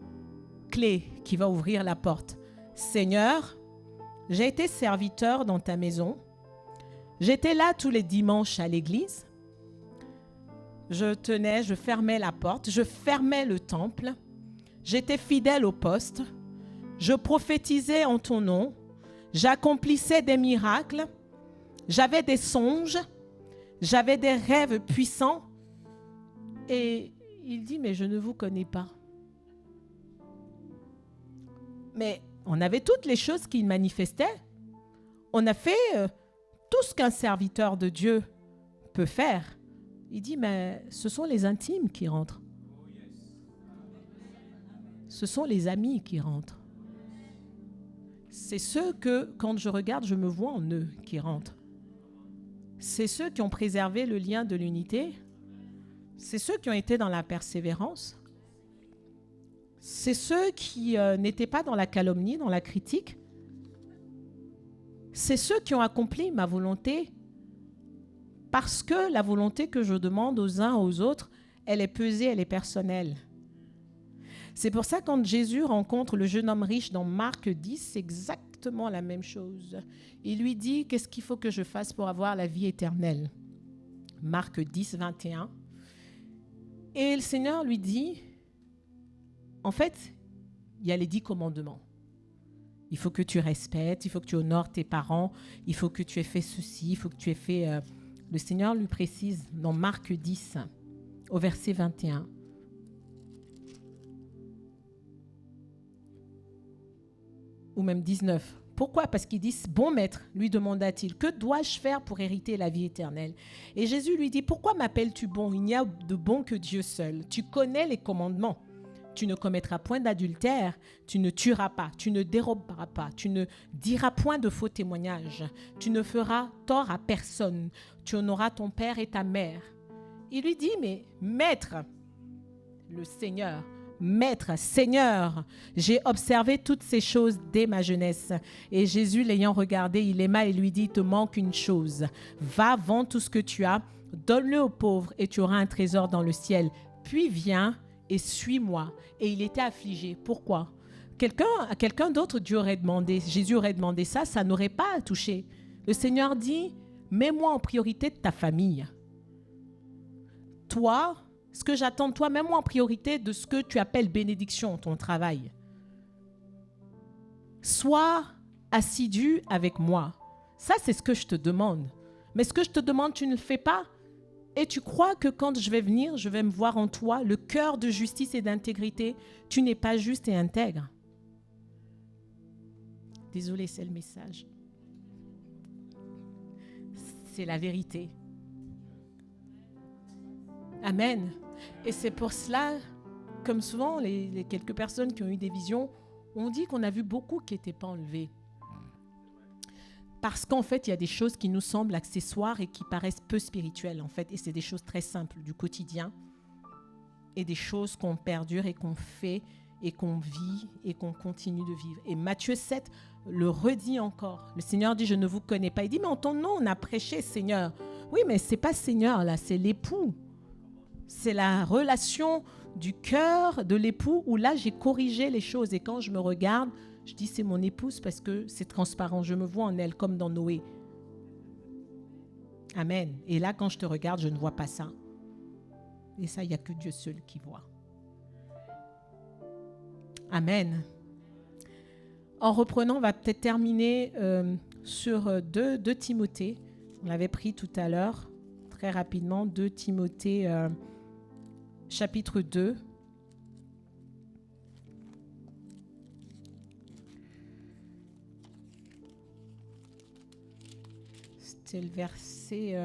clé qui va ouvrir la porte. Seigneur, j'ai été serviteur dans ta maison. J'étais là tous les dimanches à l'église. Je fermais la porte, je fermais le temple. J'étais fidèle au poste. Je prophétisais en ton nom. J'accomplissais des miracles. J'avais des songes. J'avais des rêves puissants. Et il dit, mais je ne vous connais pas. Mais on avait toutes les choses qu'il manifestait. On a fait tout ce qu'un serviteur de Dieu peut faire. Il dit, mais ce sont les intimes qui rentrent. Ce sont les amis qui rentrent. C'est ceux que, quand je regarde, je me vois en eux qui rentrent. C'est ceux qui ont préservé le lien de l'unité. C'est ceux qui ont été dans la persévérance. C'est ceux qui n'étaient pas dans la calomnie, dans la critique. C'est ceux qui ont accompli ma volonté parce que la volonté que je demande aux uns aux autres, elle est pesée, elle est personnelle. C'est pour ça que quand Jésus rencontre le jeune homme riche dans Marc 10, c'est exactement la même chose. Il lui dit, qu'est-ce qu'il faut que je fasse pour avoir la vie éternelle? Marc 10, 21. Et le Seigneur lui dit, en fait, il y a les 10 commandements. Il faut que tu respectes, il faut que tu honores tes parents, il faut que tu aies fait ceci, il faut que tu aies fait... Le Seigneur lui précise dans Marc 10, au verset 21. Ou même 19. Pourquoi? Parce qu'il dit, bon maître, lui demanda-t-il, que dois-je faire pour hériter la vie éternelle? Et Jésus lui dit, pourquoi m'appelles-tu bon? Il n'y a de bon que Dieu seul. Tu connais les commandements. Tu ne commettras point d'adultère, tu ne tueras pas, tu ne déroberas pas, tu ne diras point de faux témoignages, tu ne feras tort à personne, tu honoreras ton père et ta mère. Il lui dit, mais maître, le Seigneur, maître, Seigneur, j'ai observé toutes ces choses dès ma jeunesse. Et Jésus, l'ayant regardé, il aima et lui dit, il te manque une chose. Va, vends tout ce que tu as, donne-le aux pauvres et tu auras un trésor dans le ciel. Puis viens et suis-moi. Et il était affligé. Pourquoi? Quelqu'un d'autre, Jésus aurait demandé ça, ça n'aurait pas touché. Le Seigneur dit, mets-moi en priorité de ta famille. Toi, ce que j'attends de toi, mets-moi en priorité de ce que tu appelles bénédiction, ton travail. Sois assidu avec moi. Ça, c'est ce que je te demande. Mais ce que je te demande, tu ne le fais pas. Et tu crois que quand je vais venir, je vais me voir en toi le cœur de justice et d'intégrité. Tu n'es pas juste et intègre. Désolée, c'est le message. C'est la vérité. Amen. Et c'est pour cela, comme souvent, les quelques personnes qui ont eu des visions, on dit qu'on a vu beaucoup qui n'étaient pas enlevés. Parce qu'en fait, il y a des choses qui nous semblent accessoires et qui paraissent peu spirituelles, en fait. Et c'est des choses très simples du quotidien et des choses qu'on perdure et qu'on fait et qu'on vit et qu'on continue de vivre. Et Matthieu 7 le redit encore. Le Seigneur dit, je ne vous connais pas. Il dit, mais en ton nom, on a prêché, Seigneur. Oui, mais ce n'est pas Seigneur, là, c'est l'époux. C'est la relation du cœur de l'époux où là, j'ai corrigé les choses. Et quand je me regarde, je dis, c'est mon épouse parce que c'est transparent. Je me vois en elle comme dans Noé. Amen. Et là, quand je te regarde, je ne vois pas ça. Et ça, il n'y a que Dieu seul qui voit. Amen. En reprenant, on va peut-être terminer sur 2 Timothée. On l'avait pris tout à l'heure, très rapidement. 2 Timothée, chapitre 2. C'est le verset...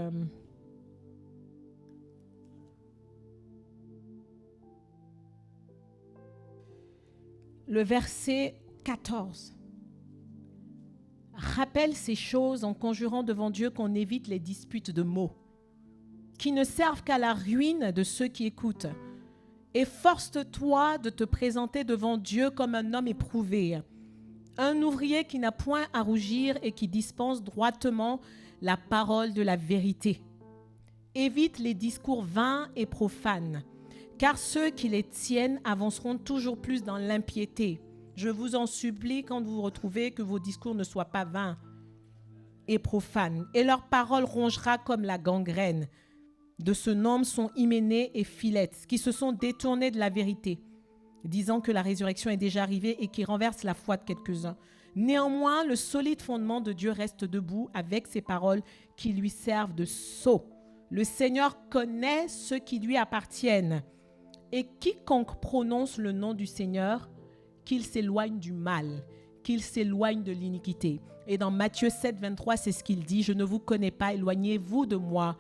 le verset 14. Rappelle ces choses en conjurant devant Dieu qu'on évite les disputes de mots qui ne servent qu'à la ruine de ceux qui écoutent. Efforce-toi de te présenter devant Dieu comme un homme éprouvé, un ouvrier qui n'a point à rougir et qui dispense droitement la parole de la vérité. Évite les discours vains et profanes, car ceux qui les tiennent avanceront toujours plus dans l'impiété. Je vous en supplie, quand vous vous retrouvez, que vos discours ne soient pas vains et profanes, et leur parole rongera comme la gangrène. De ce nombre sont Hyménée et Philette, qui se sont détournés de la vérité, disant que la résurrection est déjà arrivée et qui renversent la foi de quelques-uns. Néanmoins, le solide fondement de Dieu reste debout avec ses paroles qui lui servent de sceau. Le Seigneur connaît ceux qui lui appartiennent. Et quiconque prononce le nom du Seigneur, qu'il s'éloigne du mal, qu'il s'éloigne de l'iniquité. Et dans Matthieu 7, 23, c'est ce qu'il dit, « Je ne vous connais pas, éloignez-vous de moi,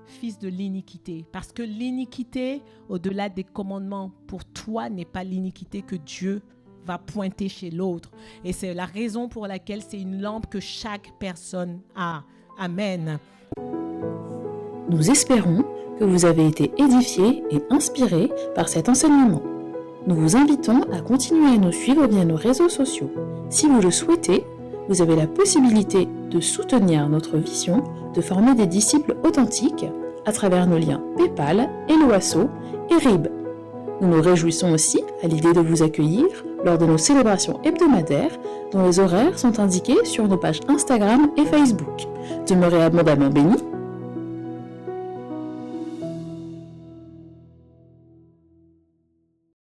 fils de l'iniquité. » Parce que l'iniquité, au-delà des commandements, pour toi, n'est pas l'iniquité que Dieu va pointer chez l'autre. Et c'est la raison pour laquelle c'est une lampe que chaque personne a. Amen. Nous espérons que vous avez été édifiés et inspirés par cet enseignement. Nous vous invitons à continuer à nous suivre via nos réseaux sociaux. Si vous le souhaitez, vous avez la possibilité de soutenir notre vision de former des disciples authentiques à travers nos liens PayPal, Helloasso et RIB. Nous nous réjouissons aussi à l'idée de vous accueillir lors de nos célébrations hebdomadaires dont les horaires sont indiqués sur nos pages Instagram et Facebook. Demeurez abondamment bénis